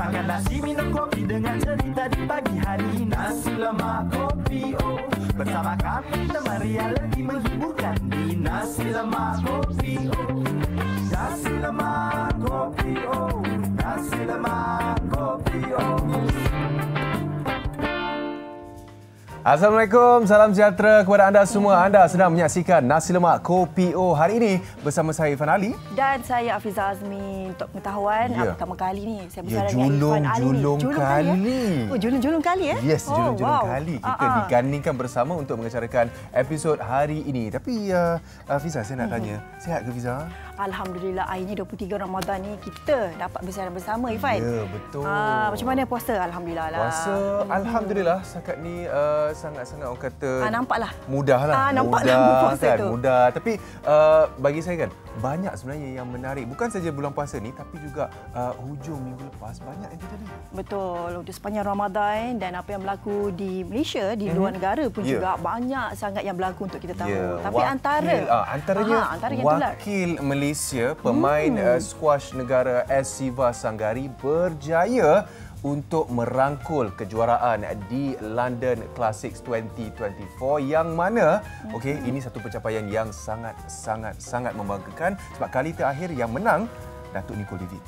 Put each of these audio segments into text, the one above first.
Makan nasi minum kopi dengan cerita di pagi hari. Nasi lemak kopi bersama kami teman realiti menghiburkan di Nasi lemak kopi Nasi lemak kopi Nasi lemak kopi Assalamualaikum, salam sejahtera kepada anda semua. Anda sedang menyaksikan Nasi Lemak Kopi O hari ini bersama saya Irfan Ali dan saya Hafizah Azmi. Untuk pengetahuan, pertama kali ni saya bersama dengan Irfan Ali. Julung kali. Oh, julung kali ya? Yes, julung kali. Kita digandingkan bersama untuk mengacarkan episod hari ini. Tapi Hafizah, saya nak tanya, sihat ke Hafizah? Alhamdulillah, hari ni 23 Ramadan ni kita dapat bersama bersama Irfan. Ya, betul. Macam mana puasa? Alhamdulillah lah. Puasa, alhamdulillah setakat ni sangat-sangat orang kata nampaklah. Mudahlah. Nampaklah puasa kan, tu. mudah. Tapi bagi saya kan banyak sebenarnya yang menarik. Bukan saja bulan puasa ni tapi juga hujung minggu lepas banyak yang terjadi. Betul. Untuk sepanjang Ramadan dan apa yang berlaku di Malaysia, di luar negara pun juga banyak sangat yang berlaku untuk kita tahu. Tapi antaranya wakil Malaysia, pemain squash negara S. Siva Sanggari berjaya untuk merangkul kejuaraan di London Classics 2024 yang mana ini satu pencapaian yang sangat membanggakan sebab kali terakhir yang menang Datuk Nicole David.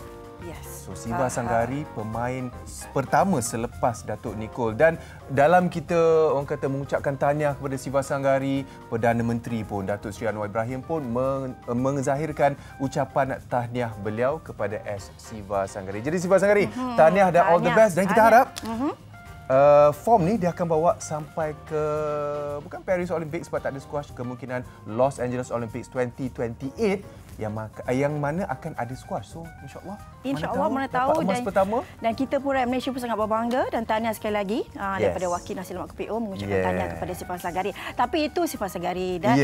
Yes. So Siva Sanggari pemain pertama selepas Datuk Nicole dan dalam kita orang kata mengucapkan tahniah kepada Siva Sanggari, Perdana Menteri pun Datuk Seri Anwar Ibrahim pun menzahirkan ucapan tahniah beliau kepada S. Siva Sanggari. Jadi Siva Sanggari, tahniah dan all the best dan kita harap form ni dia akan bawa sampai ke bukan Paris Olympics sebab tak ada squash, kemungkinan Los Angeles Olympics 2028 yang mana akan ada squash. So insya-Allah mana tahu dan pertama. Dan kita pun rakyat Malaysia pun sangat berbangga dan tahniah sekali lagi daripada wakil Nasi Lemak Kopi O mengucapkan tahniah kepada Siva Sanggari. Tapi itu Siva Sanggari dan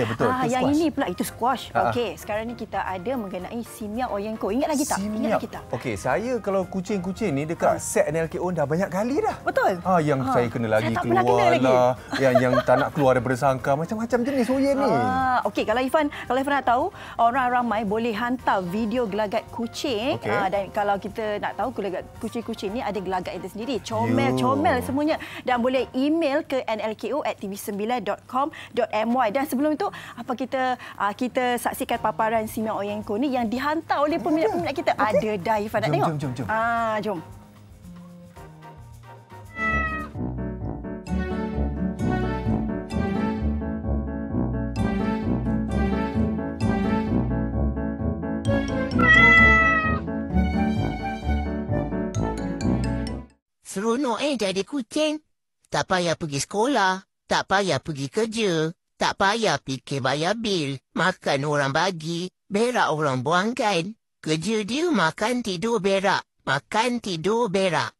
yang ini pula itu squash. Okey, sekarang ni kita ada mengenai Simia Oyenko. Ingat lagi tak? Ingat lagi tak? Okey, saya kalau kucing-kucing ni dekat set NLKO dah banyak kali dah. Betul. Yang saya kena lagi keluar lah. Yang tak nak keluar daripada sangkar, macam-macam jenis oyen ni. Okey, kalau Irfan nak tahu, orang ramai boleh hantar video gelagat kucing dan kalau kita nak tahu gelagat kucing-kucing ni ada gelagat itu sendiri, comel semuanya dan boleh email ke nlko@tv9.com.my dan sebelum itu apa kita saksikan paparan Simia Oyenko ni yang dihantar oleh peminat-peminat kita. Ada dah Irfan nak tengok. Jom. Jom. Seronok jadi kucing. Tak payah pergi sekolah, tak payah pergi kerja, tak payah fikir bayar bil, makan orang bagi, berak orang buangkan. Kerja dia makan tidur berak, makan tidur berak.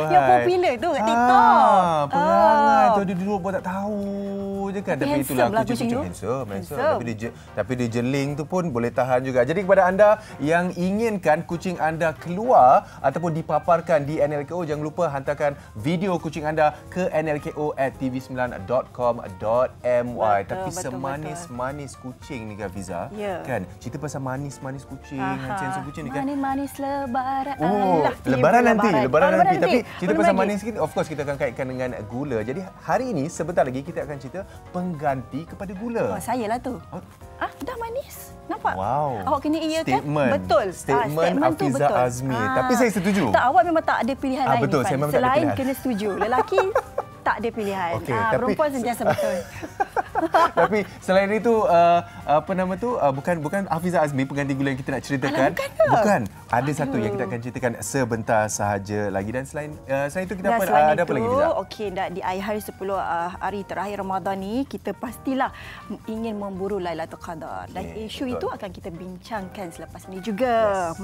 Yang popular tu kat TikTok. Perangai tu dia dulu pun tak tahu je kan. Tapi itulah kucing handsome. Tapi dia jeling tu pun boleh tahan juga. Jadi kepada anda yang inginkan kucing anda keluar ataupun dipaparkan di NLKO, jangan lupa hantarkan video kucing anda ke nlko@tv9.com.my. Tapi semanis-manis kucing ni Hafiza, kan? Cerita pasal manis-manis kucing, handsome kucing ni kan. Manis-manis lebaran. Lebaran nanti. Tapi cerita pasal manis ni, of course kita akan kaitkan dengan gula. Jadi hari ini sebentar lagi kita akan cerita pengganti kepada gula. Saya lah tu. Dah manis. Nampak? Wow. Awak kena iyakan. Statement. Betul. Statement Hafizah Azmi. Tapi saya setuju. Tak, awak memang tak ada pilihan lain. Betul, saya memang tak ada pilihan. Selain kena setuju. Lelaki tak ada pilihan. Perempuan sentiasa betul. Tapi selain itu bukan Hafizah Azmi pengganti gula yang kita nak ceritakan. Bukan. Ada satu yang kita akan ceritakan sebentar sahaja lagi dan selain itu kita ada apa lagi Hafizah? Okey, di akhir hari 10 hari terakhir Ramadan ni kita pastilah ingin memburu Lailatul Qadar dan isu itu akan kita bincangkan selepas ini juga.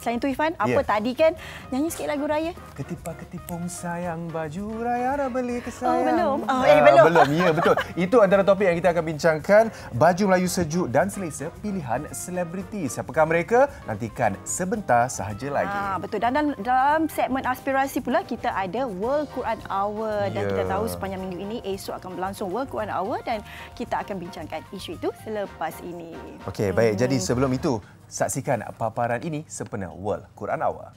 Selain itu Irfan, apa tadi kan nyanyi sikit lagu raya? Ketipung sayang baju raya dah beli ke sayang. Belum. Belum. Ya, betul. Itu antara topik yang kita akan bincangkan. Baju Melayu sejuk dan selesa pilihan selebriti. Siapakah mereka? Nantikan sebentar sahaja lagi. Betul. Dan dalam segmen aspirasi pula kita ada World Quran Hour dan kita tahu sepanjang minggu ini esok akan berlangsung World Quran Hour dan kita akan bincangkan isu itu selepas ini. Okey, baik. Jadi sebelum itu saksikan paparan ini sempena World Quran Hour.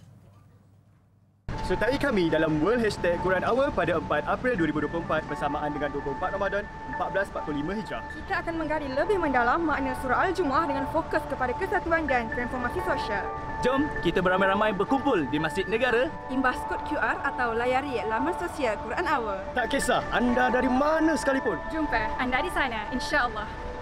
Sertai kami dalam World Hashtag Quran Hour pada 4 April 2024 bersamaan dengan 24 Ramadan 1445 Hijrah. Kita akan menggali lebih mendalam makna surah Al-Jumu'ah dengan fokus kepada kesatuan dan transformasi sosial. Jom kita beramai-ramai berkumpul di Masjid Negara. Imbas kod QR atau layari laman sosial Quran Hour. Tak kisah anda dari mana sekalipun. Jumpa anda di sana, insya-Allah.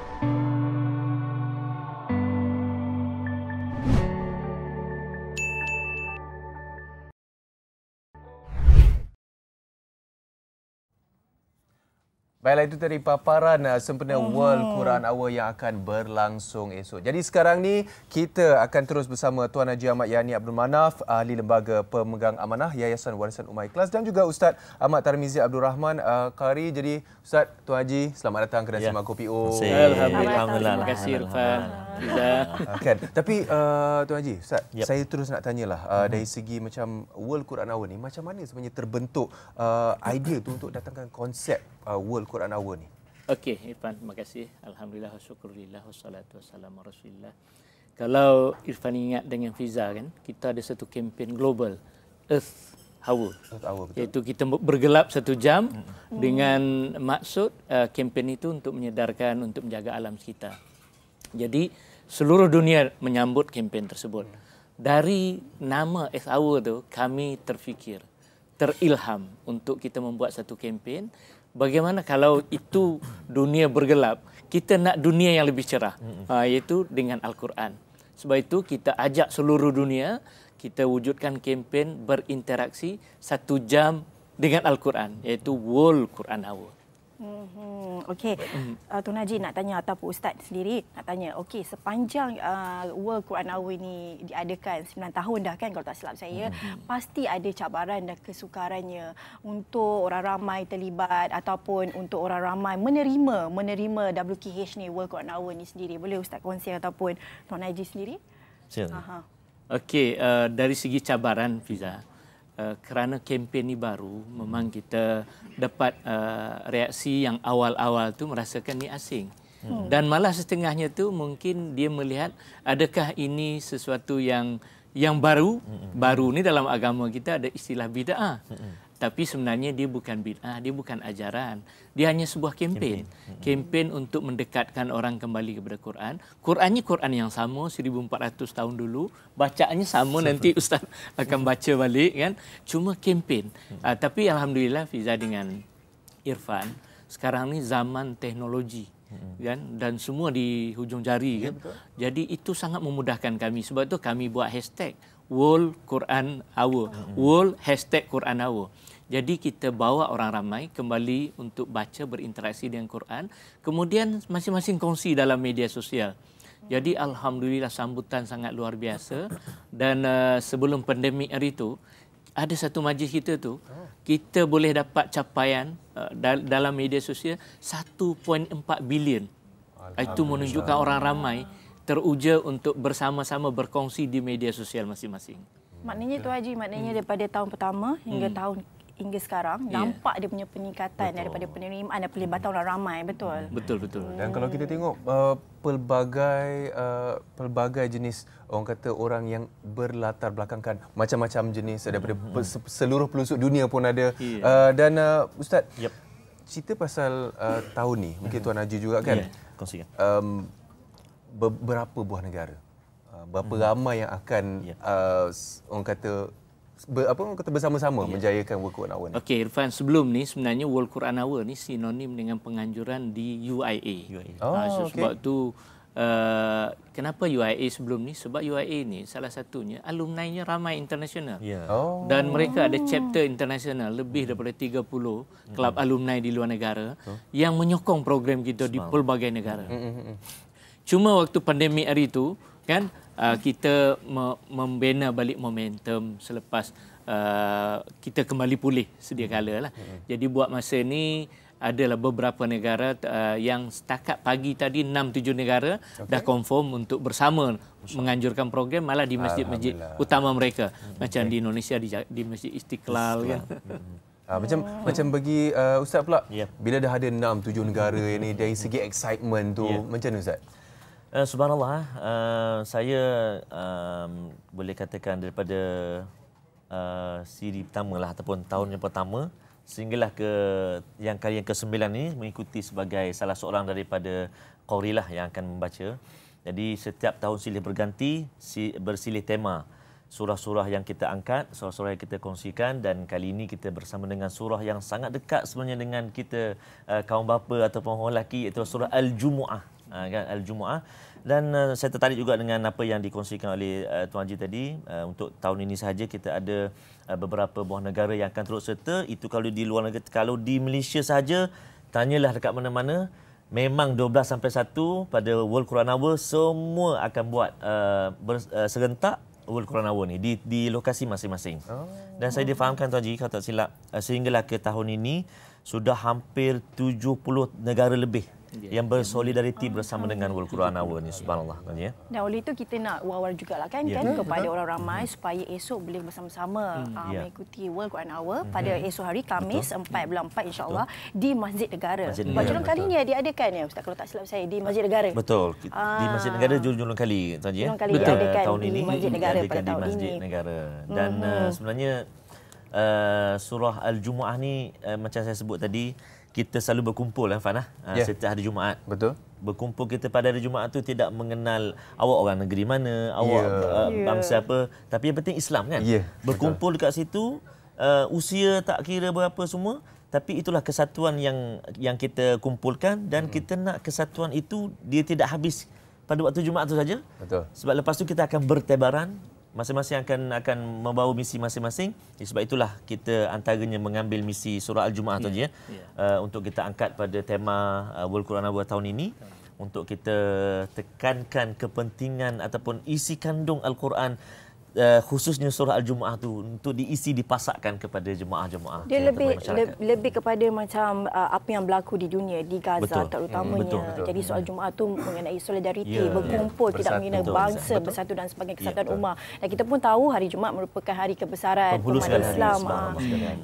Baiklah, itu tadi paparan sempena World Quran Hour yang akan berlangsung esok. Jadi sekarang ni kita akan terus bersama Tuan Haji Ahmad Yani Abdul Manaf, Ahli Lembaga Pemegang Amanah Yayasan Warisan Ummah Ikhlas, dan juga Ustaz Ahmad Tarmizi Abdul Rahman, Qari. Jadi Ustaz, Tuan Haji, selamat datang ke Nasimak Kopi O. Alhamdulillah. Terima kasih Irfan. Kan. Tapi Tuan Haji, Ustaz, saya terus nak tanyalah dari segi macam World Quran Hour ni, macam mana sebenarnya terbentuk idea tu untuk datangkan konsep World Quran Hour ni? Okey, Irfan, terima kasih. Alhamdulillah, syukurillah, wassalatu wassalamu rasulillah. Kalau Irfan ingat dengan Fiza kan, kita ada satu kempen global, Earth Hour. Iaitu kita bergelap 1 jam dengan maksud kempen itu untuk menyedarkan, untuk menjaga alam sekitar. Jadi seluruh dunia menyambut kempen tersebut. Dari nama Earth Hour tu, kami terfikir, terilham untuk kita membuat satu kempen. Bagaimana kalau itu dunia bergelap, kita nak dunia yang lebih cerah, iaitu dengan Al-Quran. Sebab itu kita ajak seluruh dunia, kita wujudkan kempen berinteraksi 1 jam dengan Al-Quran, iaitu World Quran Hour. Okey, Tuan Haji nak tanya ataupun Ustaz sendiri nak tanya. Okey, sepanjang World Quran Hour ini diadakan 9 tahun dah kan kalau tak silap saya, pasti ada cabaran dan kesukarannya untuk orang ramai terlibat ataupun untuk orang ramai menerima WQH ni, World Quran Hour ni sendiri. Boleh Ustaz kongsi ataupun Tuan Haji sendiri? Silakan. Okey, dari segi cabaran Fiza, kerana kempen ni baru, memang kita dapat reaksi yang awal-awal tu merasakan ni asing. Dan malah setengahnya tu mungkin dia melihat adakah ini sesuatu yang baru. Baru ni dalam agama kita ada istilah bid'ah. Tapi sebenarnya dia bukan bid'ah, dia bukan ajaran. Dia hanya sebuah kempen. Kempen untuk mendekatkan orang kembali kepada Quran. Qurannya Quran yang sama 1400 tahun dulu. Bacaannya sama, nanti Ustaz akan baca balik kan. Cuma kempen. Tapi alhamdulillah Fiza dengan Irfan, sekarang ni zaman teknologi. Kan, dan semua di hujung jari kan. Jadi itu sangat memudahkan kami. Sebab tu kami buat hashtag World Quran Hour. World Hashtag Quran Hour. Jadi kita bawa orang ramai kembali untuk baca, berinteraksi dengan Quran. Kemudian masing-masing kongsi dalam media sosial. Jadi alhamdulillah sambutan sangat luar biasa. Dan sebelum pandemik hari itu, ada satu majlis kita tu, kita boleh dapat capaian dalam media sosial 1.4 bilion. Itu menunjukkan orang ramai teruja untuk bersama-sama berkongsi di media sosial masing-masing. Maknanya Tuan Haji, maknanya daripada tahun pertama hingga sekarang nampak dia punya peningkatan daripada penerimaan dan pelibatan orang ramai, betul. Betul. Dan kalau kita tengok pelbagai jenis orang kata orang yang berlatar belakangkan macam-macam jenis daripada seluruh pelosok dunia pun ada. Dan Ustaz, cerita pasal tahun ni, mungkin Tuan Haji juga kan. Kongsikan. Berapa buah negara? Berapa ramai yang akan orang kata bersama-sama menjayakan World Quran Hour ni? Okey Irfan, sebelum ni sebenarnya World Quran Hour ni sinonim dengan penganjuran di UIA. Sebab tu kenapa UIA sebelum ni? Sebab UIA ni salah satunya alumni-nya ramai internasional. Dan mereka ada chapter internasional, lebih daripada 30 kelab alumni di luar negara yang menyokong program kita di pelbagai negara. Cuma waktu pandemik hari itu kan, kita membina balik momentum selepas kita kembali pulih sedia kala lah. Jadi buat masa ni adalah beberapa negara yang setakat pagi tadi 6-7 negara dah confirm untuk bersama menganjurkan program, malah di masjid-masjid utama mereka. Macam di Indonesia di Masjid Istiqlal kan. Macam bagi Ustaz pula, bila dah ada 6-7 negara ni, dari segi excitement tu macam mana Ustaz? Subhanallah, saya boleh katakan daripada siri pertama lah ataupun tahun yang pertama sehinggalah yang kali yang ke-9 ini mengikuti sebagai salah seorang daripada qarilah yang akan membaca. Jadi setiap tahun silih berganti bersilih tema surah-surah yang kita angkat, surah-surah yang kita kongsikan, dan kali ini kita bersama dengan surah yang sangat dekat sebenarnya dengan kita kaum bapa ataupun orang lelaki, iaitu surah Al-Jumu'ah. Kan, Al-Jumu'ah. Dan saya tertarik juga dengan apa yang dikongsikan oleh Tuan Haji tadi. Untuk tahun ini sahaja kita ada beberapa buah negara yang akan turut serta. Itu kalau di luar negara. Kalau di Malaysia sahaja, tanyalah dekat mana-mana. Memang 12 sampai 1 pada World Quran Hour semua akan buat serentak World Quran Hour ni di lokasi masing-masing. Dan saya difahamkan Tuan Haji, kalau tak silap, sehinggalah ke tahun ini sudah hampir 70 negara lebih yang bersolidariti bersama dengan World Quran Hour ni, subhanallah. Dan oleh itu kita nak war-war jugalah kan kepada orang ramai supaya esok boleh bersama-sama mengikuti World Quran Hour pada esok hari Khamis 4 bulan 4 insya-Allah di Masjid Negara. Julung kali ni diadakan ya Ustaz, kalau tak silap saya, di Masjid Negara. Betul. Di Masjid Negara julung kali Tuan Haji. Julung kali diadakan tahun di ini Masjid Negara pada tahun ini. Masjid Negara. Dan sebenarnya surah Al-Jumu'ah ni macam saya sebut tadi, kita selalu berkumpul setiap hari Jumaat. Betul. Berkumpul kita pada hari Jumaat tu tidak mengenal awak orang negeri mana, awak bangsa apa, tapi yang penting Islam kan. Berkumpul dekat situ, usia tak kira berapa semua, tapi itulah kesatuan yang kita kumpulkan, dan kita nak kesatuan itu dia tidak habis pada waktu Jumaat tu saja. Betul. Sebab lepas tu kita akan bertebaran, masing-masing akan membawa misi masing-masing. Sebab itulah kita antaranya mengambil misi surah Al-Jumu'ah tu je untuk kita angkat pada tema World Quran Hour tahun ini, untuk kita tekankan kepentingan ataupun isi kandung Al-Quran, khususnya surah Al-Jumu'ah tu untuk diisi, dipasakkan kepada jemaah-jemaah. Dia lebih kepada macam apa yang berlaku di dunia, di Gaza terutamanya. Jadi soal Jumaat tu mengenai solidariti, berkumpul, tidak mengenai bangsa, bersatu dan sebagainya, kesatuan ummah. Dan kita pun tahu hari Jumaat merupakan hari kebesaran umat Islam.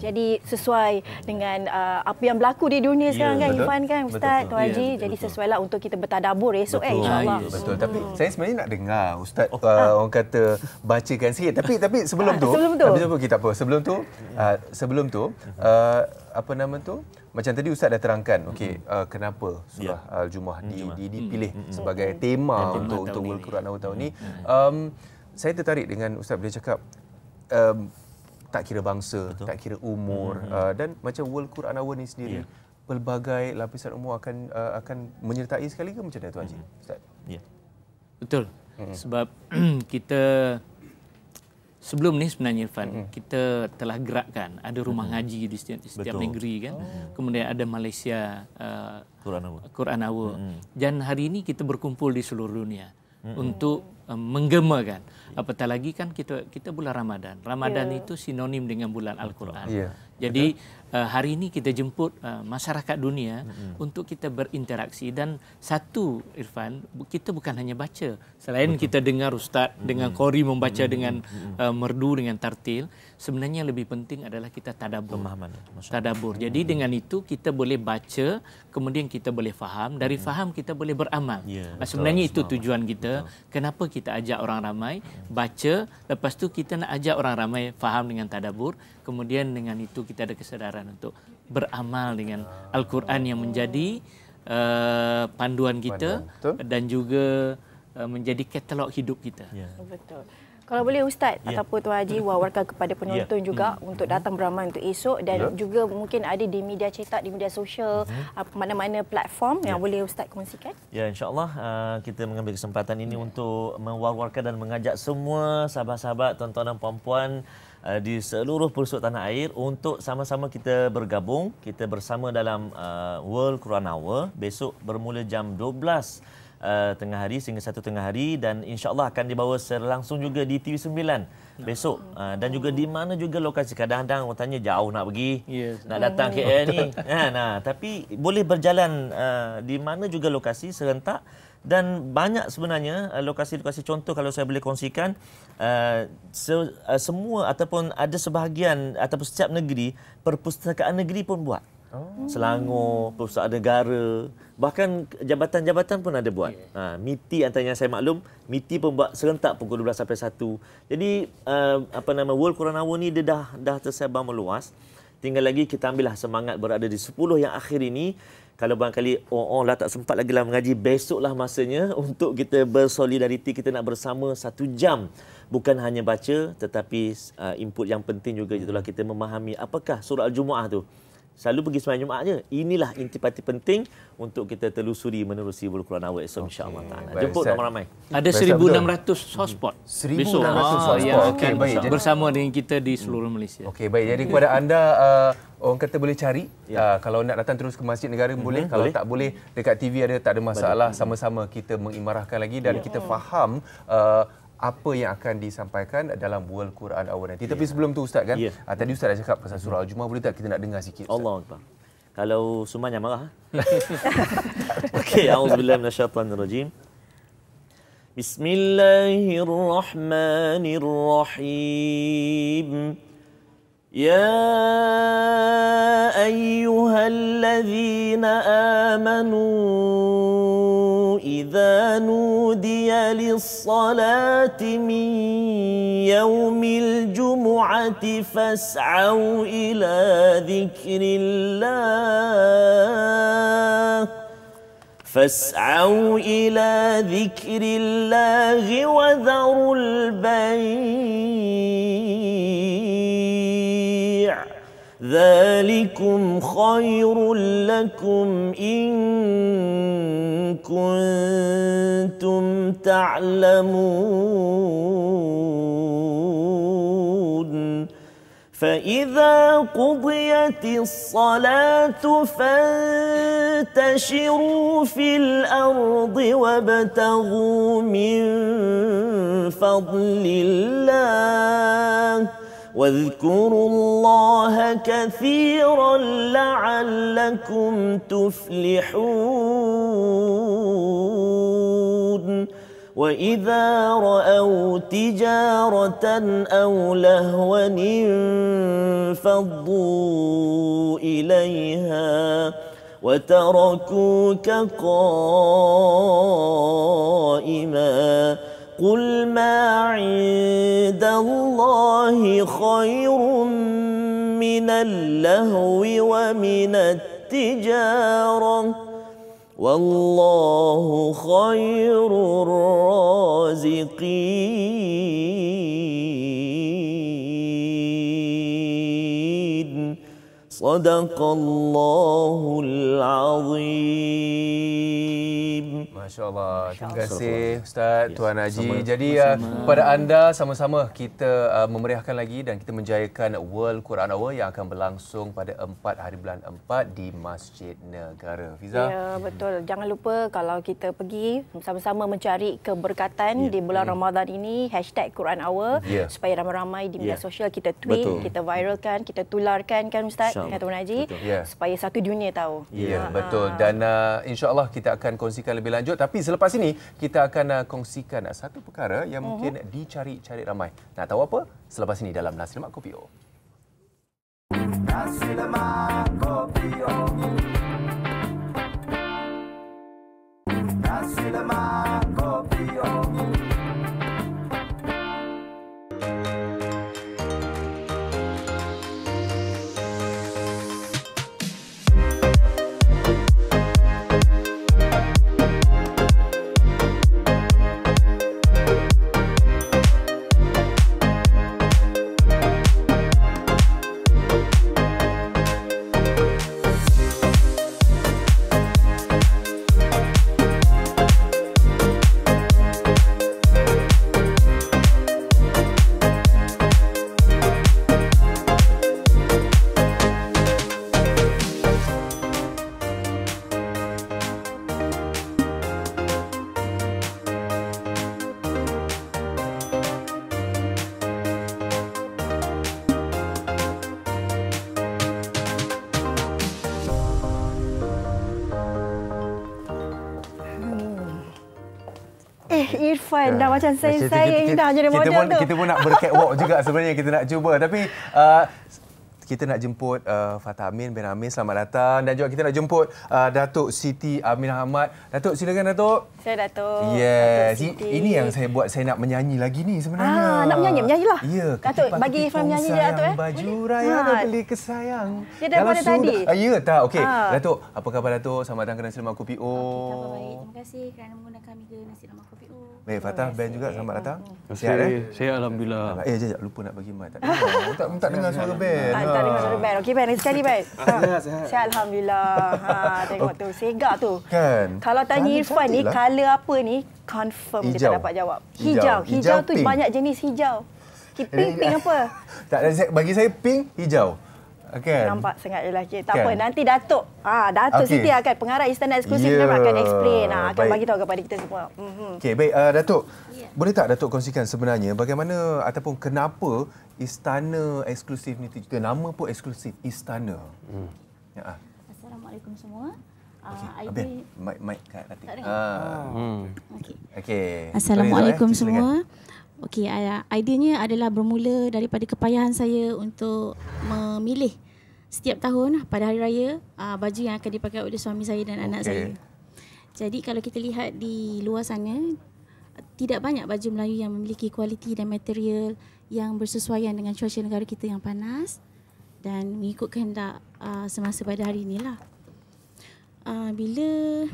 Jadi sesuai dengan apa yang berlaku di dunia sekarang kan, Irfan kan, Ustaz, Tuan Haji. Jadi sesuailah untuk kita bertadabur esok insya-Allah. Betul. Tapi saya sebenarnya nak dengar Ustaz orang kata baca sikit, tapi sebelum tu apa nama tu, macam tadi Ustaz dah terangkan kenapa surah Al-Jumu'ah dipilih sebagai tema untuk World Quran Hour tahun ni. Saya tertarik dengan Ustaz bila cakap tak kira bangsa, tak kira umur, dan macam World Quran Hour ni sendiri pelbagai lapisan umur akan menyertai sekali ke, macam mana Tuan Haji? Ustaz? Betul. Sebab kita sebelum ni sebenarnya Irfan, kita telah gerakkan ada rumah ngaji di setiap negeri kan. Kemudian ada Malaysia Quran Hour. Dan hari ini kita berkumpul di seluruh dunia untuk menggemakan. Apatah lagi kan kita bulan Ramadan. Ramadan itu sinonim dengan bulan Al-Quran. Jadi hari ini kita jemput masyarakat dunia untuk kita berinteraksi. Dan satu, Irfan, kita bukan hanya baca. Selain kita dengar Ustaz dengan qori membaca dengan merdu, dengan tartil, sebenarnya lebih penting adalah kita tadabbur. Tadabbur. Jadi dengan itu kita boleh baca, kemudian kita boleh faham. Dari faham kita boleh beramal. Sebenarnya itu tujuan kita. Kenapa kita ajak orang ramai baca, lepas tu kita nak ajak orang ramai faham dengan tadabbur. Kemudian dengan itu kita ada kesadaran untuk beramal dengan Al-Quran yang menjadi panduan kita dan juga menjadi katalog hidup kita. Betul. Kalau boleh Ustaz ataupun Tuan Haji wawarkan kepada penonton juga untuk datang beramal untuk esok, dan juga mungkin ada di media cetak, di media sosial, mana-mana platform yang boleh Ustaz kongsikan. Ya, insya-Allah kita mengambil kesempatan ini untuk mewar-warkan dan mengajak semua sahabat-sahabat, tuan-tuan dan puan-puan di seluruh pelosok tanah air untuk sama-sama kita bergabung. Kita bersama dalam World Quran Hour besok bermula jam 12 tengah hari sehingga 1 tengah hari, dan insya-Allah akan dibawa secara langsung juga di TV9 besok, dan juga di mana juga lokasi. Kadang-kadang orang tanya jauh nak pergi, nak datang KL ni, tapi boleh berjalan di mana juga lokasi serentak. Dan banyak sebenarnya lokasi-lokasi contoh kalau saya boleh kongsikan, semua ataupun ada sebahagian ataupun setiap negeri, perpustakaan negeri pun buat. Selangor, Perpustakaan Negara, Bahkan jabatan-jabatan pun ada buat. MITI antaranya saya maklum, MITI pun buat serentak pukul 12 sampai 1. Jadi World Quran Hour ni dia dah tersebar meluas. Tinggal lagi kita ambillah semangat berada di 10 yang akhir ini. Kalau barangkali lah tak sempat lagi lah mengaji, besoklah masanya untuk kita bersolidariti, kita nak bersama 1 jam. Bukan hanya baca, tetapi input yang penting juga itulah kita memahami apakah surah Al-Jumu'ah tu. Selalu pergi sembahyang Jumaat je. Inilah intipati penting untuk kita telusuri menerusi World Quran Hour esok insya-Allah taala. Jemput ramai-ramai. Ada 1,600 hotspot. 1,600 hotspot yang akan bersama dengan kita di seluruh Malaysia. Okey, baik. Jadi kepada anda orang kata boleh cari kalau nak datang terus ke Masjid Negara boleh, kalau tak boleh dekat TV ada, tak ada masalah. Sama-sama kita mengimarahkan lagi dan kita faham apa yang akan disampaikan dalam World Quran Hour nanti. Tapi sebelum tu Ustaz kan, tadi Ustaz dah cakap pasal surah Al-Jumu'ah, boleh tak kita nak dengar sikit Ustaz? Allah Akbar. Kalau Suman yang marah. Okey, auzubillahi minasyaitanirrajim. Bismillahirrahmanirrahim. Ya ayyuhalladzina amanu إذا نودي للصلاة من يوم الجمعة فاسعوا إلى ذكر الله وذروا البيع ذلكم خير لكم إن كنتم تعلمون فإذا قضيت الصلاة فانتشروا في الأرض وابتغوا من فضل الله واذكروا الله كثيرا لعلكم تفلحون وإذا رأوا تجارة أو لهوا انفضوا إليها وتركوك قائما قل ما عند الله خير من اللهو ومن التجارة والله خير الرازقين صدق الله العظيم. Masya-Allah. Terima kasih Ustaz Tuan Haji. Jadi kepada anda sama-sama kita memeriahkan lagi dan kita menjayakan World Quran Hour yang akan berlangsung pada 4 hari bulan 4 di Masjid Negara. Fiza? Ya, betul. Jangan lupa kalau kita pergi sama-sama mencari keberkatan di bulan Ramadan ini, #Quran Hour supaya ramai-ramai di media sosial kita tweet, kita viralkan, kita tularkan kan Ustaz, Tuan Haji, supaya satu dunia tahu. Ya, betul. Dan insya-Allah kita akan kongsikan lebih lanjut. Tapi selepas ini kita akan kongsikan satu perkara yang mungkin dicari-cari ramai. Nak tahu apa? Selepas ini dalam Nasi Lemak Kopi O. Nasi Lemak Kopi O. Nasi Lemak Kopi O. Irfan dah macam saya dah jadi model tu. Kita pun nak bercatwalk juga sebenarnya, kita nak cuba. Tapi kita nak jemput Fatah Amin bin Amir, selamat datang. Dan juga kita nak jemput Datuk Siti Amin Ahmad. Datuk, silakan Datuk. Saya Datuk. Yes. Ini yang saya buat saya nak menyanyi lagi ni sebenarnya. Nak menyanyilah. Ya, Datuk bagi Irfan menyanyi je Datuk. Baju raya beli kesayang. Dia daripada tadi. Ya tak, okey. Datuk, apa khabar Datuk? Selamat datang ke Nasi Lemak Kopi O. Khabar baik. Terima kasih kerana mengundang kami ke Nasi Lemak Kopi O. Baik, Fatah, Ben juga selamat datang. Sihat Saya alhamdulillah. Sekejap, lupa nak bagi mic. Tak dengar suara Ben. Tak dengar suara Ben. Okey Ben, sekali Ben. Sihat alhamdulillah. Tengok tu, segak tu. Kan. Kalau tanya Irfan ni, colour apa ni? Confirm dia tak dapat jawab. Hijau tu pink. banyak jenis hijau. Pink apa? Tak, bagi saya pink, hijau. Okay. Nampak sangat lelaki. Tak apa, nanti Datuk Siti akan pengarah Istana Eksklusif dia akan explain, akan bagi tahu kepada kita semua. Okey, baik Datuk. Boleh tak Datuk kongsikan sebenarnya bagaimana ataupun kenapa Istana Eksklusif ni nama pun eksklusif, Istana. Assalamualaikum semua. Abel, mic kat Datuk. Okey. Assalamualaikum semua. Okey, ideanya adalah bermula daripada kepayahan saya untuk memilih setiap tahun pada hari raya baju yang akan dipakai oleh suami saya dan anak saya. Jadi kalau kita lihat di luar sana, tidak banyak baju Melayu yang memiliki kualiti dan material yang bersesuaian dengan cuaca negara kita yang panas dan mengikut kehendak semasa pada hari inilah. Bila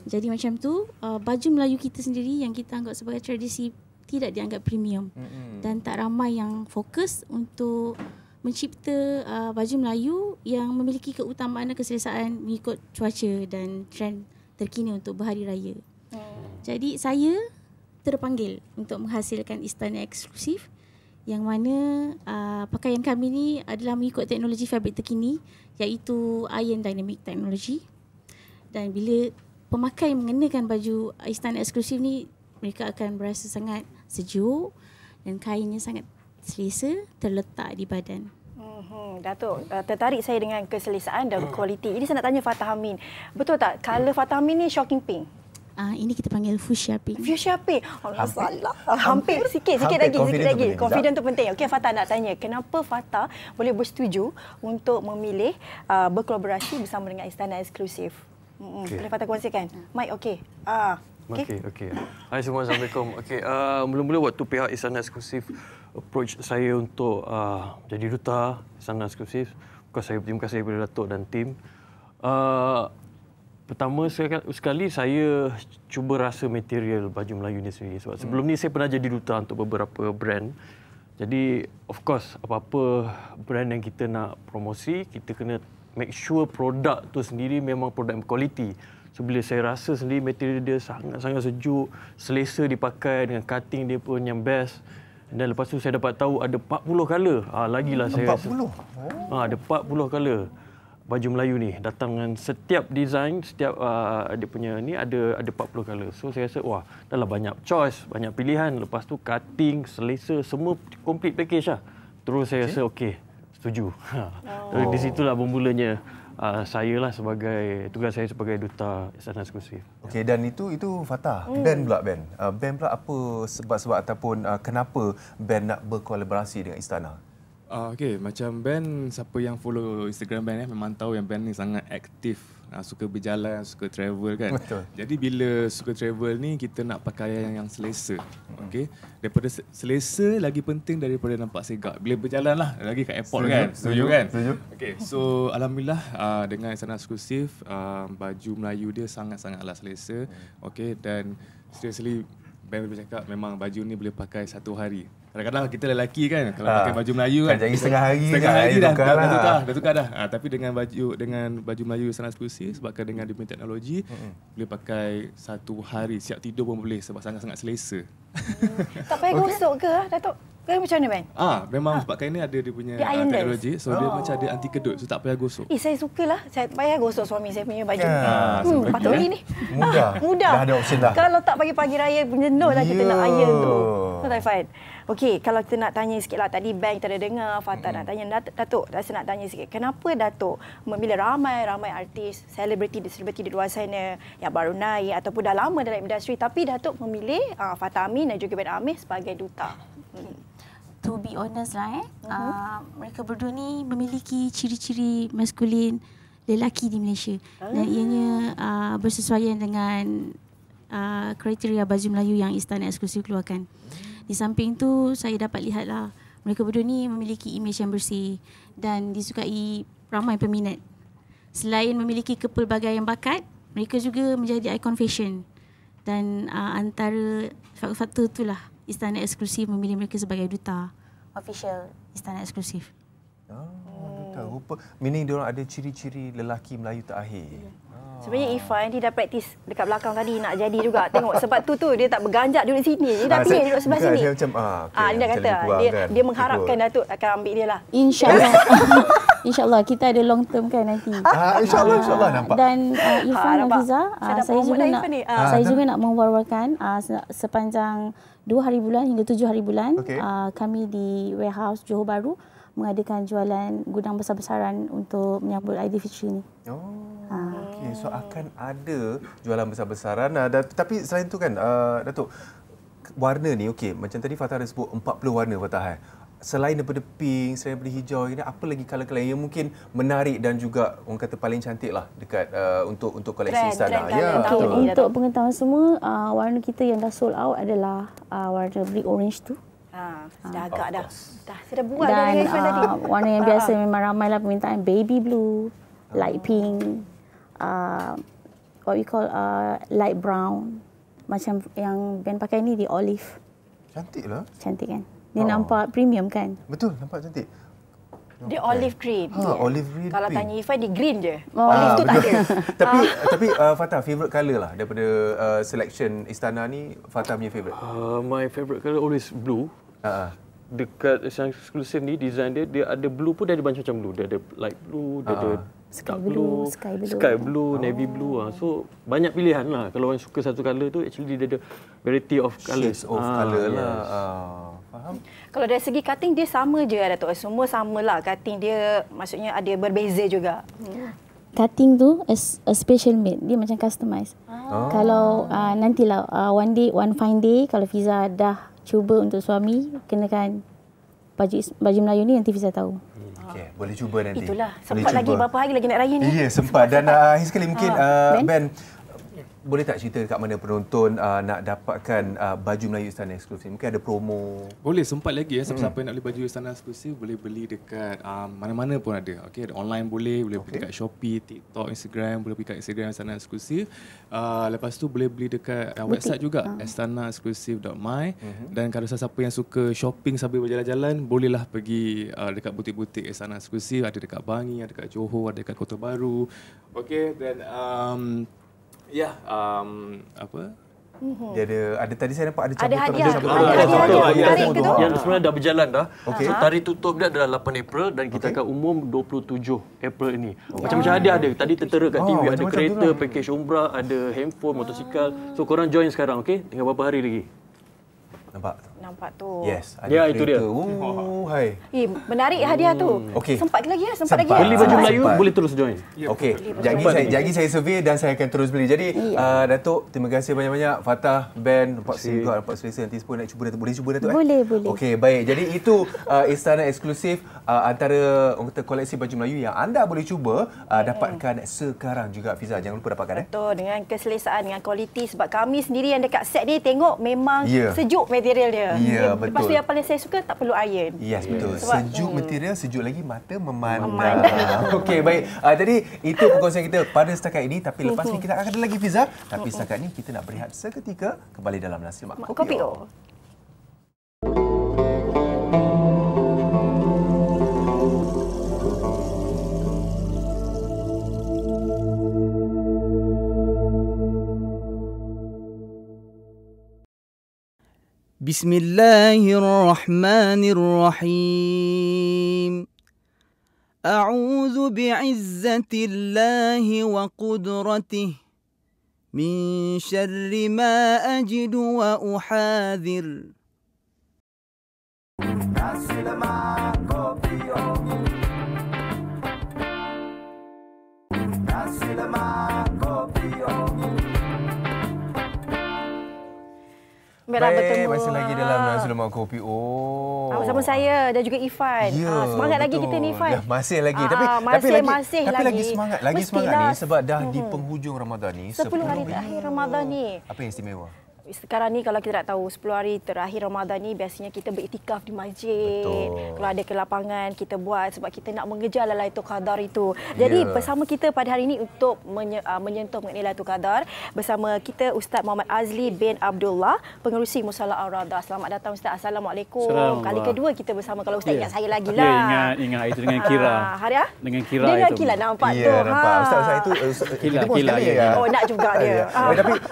jadi macam tu, baju Melayu kita sendiri yang kita anggap sebagai tradisi tidak dianggap premium dan tak ramai yang fokus untuk mencipta baju Melayu yang memiliki keutamaan dan keselesaan mengikut cuaca dan trend terkini untuk berhari raya. Jadi saya terpanggil untuk menghasilkan Istana Eksklusif yang mana pakaian kami ni adalah mengikut teknologi fabrik terkini iaitu Iron Dynamic Technology. Dan bila pemakai mengenakan baju Istana Eksklusif ni, mereka akan berasa sangat sejuk dan kainnya sangat selesa terletak di badan. Datuk, tertarik saya dengan keselesaan dan kualiti. Ini saya nak tanya Fatah Amin. Betul tak colour Fatah Amin ni shocking pink? Ini kita panggil fuchsia pink. Fuchsia pink. Allah salah. Hampir sikit lagi. Confident tu penting. Okey, Fatah nak tanya, kenapa Fatah boleh bersetuju untuk memilih berkolaborasi bersama dengan Istana Eksklusif? Boleh Fatah kongsikan? Mike, okey. Okey. Hai semua, Assalamualaikum. Okey, mula-mula waktu pihak Istana Eksklusif approach saya untuk jadi duta Istana Eksklusif, terima kasih kepada Datuk dan tim. Pertama sekali saya cuba rasa material baju Melayu ni sendiri. Sebab sebelum ni saya pernah jadi duta untuk beberapa brand. Jadi of course apa-apa brand yang kita nak promosi, kita kena make sure produk tu sendiri memang produk berkualiti. So bila saya rasa sendiri material dia sangat-sangat sejuk, selesa dipakai dengan cutting dia pun yang best. Dan lepas tu saya dapat tahu ada 40 color. Lagilah saya 40? Ada 40 color baju Melayu ni. Datang dengan setiap design, setiap dia punya ni ada 40 color. So saya rasa wah, dah lah banyak choice, banyak pilihan. Lepas tu cutting, selesa, semua complete package lah. Terus saya rasa okey, setuju. Di situlah bermulanya saya lah sebagai tugas saya sebagai duta Istana Eksklusif. Okey, dan itu Fatah. Ben pula Ben pula apa sebab ataupun kenapa Ben nak berkolaborasi dengan Istana? Okey, macam Ben, siapa yang follow Instagram Ben memang tahu yang Ben ni sangat aktif, suka berjalan, suka travel kan. Betul. Jadi bila suka travel ni kita nak pakaian yang selesa. Okey. Daripada selesa lagi penting daripada nampak segak. Bila berjalan lah lagi kat airport kan. Setuju kan? Setuju. Okey, so alhamdulillah dengan Istana Eksklusif baju Melayu dia sangat-sangatlah selesa. Okey, dan seriously Ben boleh cakap memang baju ni boleh pakai satu hari. Kadang-kadang kita lelaki kan kalau pakai baju Melayu kan jadi setengah hari dah tukar dah. Tapi dengan baju Melayu Istana Eksklusif sebabkan dengan dia punya teknologi boleh pakai satu hari, siap tidur pun boleh sebab sangat-sangat selesa. Tak payah gosok ke Datuk? Macam mana Ben? Memang sebab kain ni ada dia punya teknologi, so dia macam ada anti kedut, so tak payah gosok. Saya sukalah. Saya tak payah gosok suami saya punya baju. Patut ni. Mudah. Dah ada option dah. Kalau tak pagi-pagi raya jenuh lah kita nak iron tu. Tak fine. Okey, kalau kita nak tanya sikitlah, tadi Ben kita ada dengar Fatah nak tanya Datuk, saya nak tanya sikit. Kenapa Datuk memilih ramai artis, selebriti di luar sana yang baru naik ataupun dah lama dalam industri, tapi Datuk memilih Fatah Amin dan juga Ben Amir sebagai duta? to be honest lah mereka berdua ni memiliki ciri-ciri maskulin lelaki di Malaysia dan ianya bersesuaian dengan kriteria baju Melayu yang Istana Eksklusif keluarkan. Di samping tu saya dapat lihatlah mereka berdua ni memiliki imej yang bersih dan disukai ramai peminat. Selain memiliki kepelbagaian bakat, mereka juga menjadi ikon fashion. Dan antara faktor itulah Istana Eksklusif memilih mereka sebagai duta official Istana Eksklusif. Duta. Rupa meaning dia orang ada ciri-ciri lelaki Melayu terakhir. Sebenarnya Ifan dia dah praktis dekat belakang tadi nak jadi juga. Tengok sebab tu dia tak berganjak duduk sini. Dia dah pilih duduk sebelah sini. Saya macam dia dah kata dia mengharapkan Datuk akan ambil dia lah. InsyaAllah. InsyaAllah kita ada long term kan nanti. InsyaAllah nampak. Dan Ifan dan Fiza, saya juga nak mewar-warkan sepanjang 2 hari bulan hingga 7 hari bulan kami di warehouse Johor Bahru mengadakan jualan gudang besar-besaran untuk menyambut Aidilfitri ni. Okey, so akan ada jualan besar-besaran. Tapi selain tu kan, Datuk, warna ni okey, macam tadi Fatah ada sebut 40 warna Fatah. Selain daripada pink, selain daripada hijau, ini apa lagi colour-colour yang mungkin menarik dan juga orang kata paling cantik lah dekat untuk koleksi Istana. Untuk pengetahuan semua, warna kita yang dah sold out adalah warna brick orange tu. Dah agak dah. Saya dah buat dan tadi. Warna yang biasa memang ramailah permintaan, baby blue, light pink, what we call light brown. Macam yang Ben pakai ni di olive. Cantik lah. Cantik kan? Dia nampak premium kan? Betul, nampak cantik. Dia olive green. Olive green. Kalau tanya Ifan, dia green je. Olive tu tak ada. Tapi Fatah, favourite colour lah daripada selection Istana ni, Fatah punya favourite? My favourite colour always blue. Dekat yang eksklusif ni, design dia ada blue pun, dia ada macam-macam blue. Dia ada light blue, dia ada sky blue, sky blue, navy blue. So banyak pilihan lah. Kalau orang suka satu colour tu, actually dia ada variety of colours. Shades of colour lah. Faham? Kalau dari segi cutting dia sama je Datuk. Semua samalah cutting dia, maksudnya ada berbeza juga. Cutting tu a special made. Dia macam customise. Kalau nantilah one fine day kalau Fiza dah cuba untuk suami kenakan baju Melayu ni, nanti Fiza tahu. Okey, boleh cuba nanti. Itulah, sempat lagi berapa hari lagi nak raya ni. Ya, sempat. Dan akhir sekali mungkin Ben, boleh tak cerita kat mana penonton nak dapatkan baju Melayu Istana Eksklusif? Mungkin ada promo. Boleh, sempat lagi siapa-siapa yang nak beli baju Istana Eksklusif boleh beli dekat mana-mana pun ada. Okey, online boleh beli dekat Shopee, TikTok, Instagram, boleh beli kat Instagram Istana Eksklusif. Lepas tu boleh beli dekat website juga, istanaeksklusif.my. Dan kalau siapa yang suka shopping sambil berjalan-jalan, bolehlah pergi dekat butik-butik Istana Eksklusif, ada dekat Bangi, ada dekat Johor, ada dekat Kota Baru. Okey, dan apa? Dia ada tadi saya nampak ada hadiah. Yang sebenarnya dah berjalan dah. So tarikh tutup dia adalah 8 April dan kita akan umum 27 April ini. Macam-macam hadiah ada. Tadi tertera kat TV, ada kereta, package umrah, ada handphone, motosikal. So korang join sekarang, okey? Tinggal berapa hari lagi? Nampak tu. Yes, ada itu dia. Hai. Menarik hadiah tu. Okey. Sempat lagi ya, sempat lagi. Beli baju Melayu boleh terus join. Okey. Jadi saya survey dan saya akan terus beli. Jadi Datuk, terima kasih banyak-banyak. Fatah, Ben, nampak singgah, nampak selesa. Nanti pun nak cuba Datuk. Boleh cuba Datuk? Boleh. Okey, baik. Jadi itu Istana Eksklusif, antara orang kata koleksi baju Melayu yang anda boleh cuba dapatkan sekarang juga, Fiza. Jangan lupa dapatkan. Betul, dengan keselesaan, dengan kualiti. Sebab kami sendiri yang dekat set ni tengok memang sejuk material dia. Ya, betul. Lepas tu yang paling saya suka, tak perlu iron. Yes, betul. Sebab, sejuk material, sejuk lagi mata memandang. Okey, baik. Jadi itu perkongsian kita pada setakat ini. Tapi lepas ni kita akan ada lagi, Fiza. Tapi setakat ini kita nak berehat seketika. Kembali dalam Nasi Lemak Kopi O. Bismillahirrahmanirrahim. A'udzu bi'izzatillahi wa qudratihi min syarri ma ajidu wa uhadhir. Nasi Lemak Kopi O. Nasi Lemak Kopi O. Gembira bertemu. Masih lagi dalam Nasi Lemak Kopi. Sama saya dan juga Ifan. Semangat lagi kita ni, Ifan. Masih lagi. Tapi lagi semangat. Lagi semangat ni sebab dah di penghujung Ramadan ni. 10 hari terakhir Ramadan ni. Apa yang istimewa? Sekarang ni kalau kita nak tahu 10 hari terakhir Ramadan ni biasanya kita beriktikaf di masjid. Betul. Kalau ada ke lapangan kita buat sebab kita nak mengejar Lailatul Qadar itu. Jadi bersama kita pada hari ini untuk menyentuh mengenai Lailatul Qadar bersama kita Ustaz Muhammad Azli bin Abdullah, pengerusi Musalla Ar-Rada. Selamat datang Ustaz. Assalamualaikum. Kali kedua kita bersama. Kalau Ustaz ingat saya lagi lah. Ingat itu dengan kira. Hari dengan kira dengan itu. Kira nampak tu. Nampak. Ustaz itu kila. Oh nak juga dia.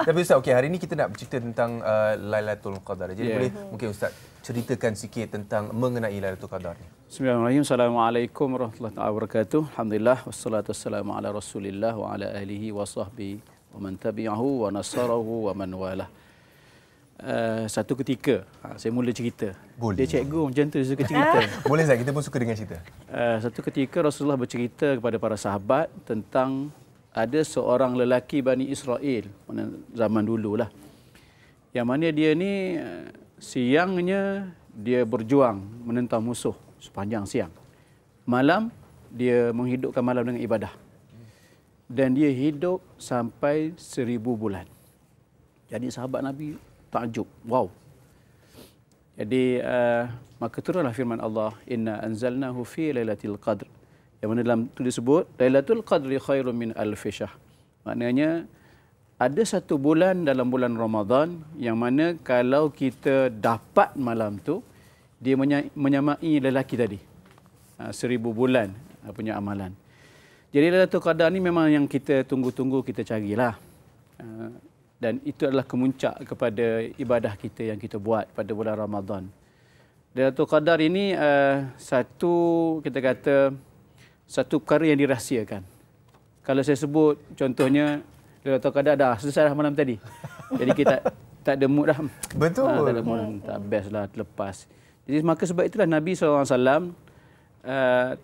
Tapi Ustaz, okey, hari ini kita nak bercerita tentang Lailatul Qadar. Jadi boleh mungkin Ustaz ceritakan sikit tentang mengenai Lailatul Qadar ni. Bismillahirrahmanirrahim. Assalamualaikum warahmatullahi wabarakatuh. Alhamdulillah wassalatu wassalamu ala Rasulillah wa ala alihi wa sahbihi wa man tabi'ahu wa nasarahu wa man walah. Satu ketika saya mula cerita. Boleh. Dia cikgu macam tu suka cerita. Boleh Ustaz, kita pun suka dengan cerita. Satu ketika Rasulullah bercerita kepada para sahabat tentang ada seorang lelaki Bani Israel zaman dululah. Yang mana dia ni siangnya dia berjuang menentang musuh sepanjang siang. Malam dia menghidupkan malam dengan ibadah. Dan dia hidup sampai 1000 bulan. Jadi sahabat Nabi takjub. Wow. Jadi maka turunlah firman Allah, Inna anzalnahu fi lailatul qadr. Yang mana dalam itu disebut Lailatul Qadri khairun min alfi syahr. Maknanya ada satu bulan dalam bulan Ramadan yang mana kalau kita dapat malam tu, dia menyamai lelaki tadi. 1000 bulan punya amalan. Jadi Lailatul Qadar ni memang yang kita tunggu-tunggu, kita carilah. Dan itu adalah kemuncak kepada ibadah kita yang kita buat pada bulan Ramadan. Lailatul Qadar ini satu perkara yang dirahsiakan. Kalau saya sebut contohnya Lailatul Qadar dah selesai dah malam tadi. Jadi kita tak ada mood dah. Betul. Tak ada mood, tak best lah, terlepas. Jadi maka sebab itulah Nabi SAW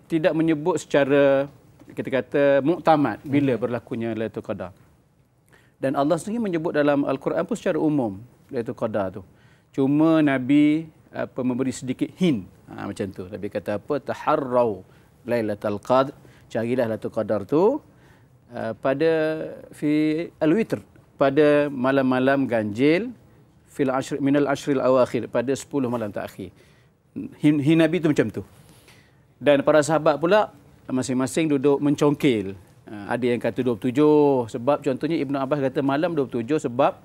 tidak menyebut secara kita kata muktamad bila berlakunya Lailatul Qadar. Dan Allah sendiri menyebut dalam Al-Quran pun secara umum Lailatul Qadar tu. Cuma Nabi memberi sedikit hint macam tu. Nabi kata apa? Taharrau Lailatul Qadar. Carilah Lailatul Qadar tu pada fi al-witr, pada malam-malam ganjil minal ashril awakhir, pada 10 malam terakhir. Nabi itu macam tu. Dan para sahabat pula masing-masing duduk mencongkil. Ada yang kata 27 sebab contohnya Ibnu Abbas kata malam 27 sebab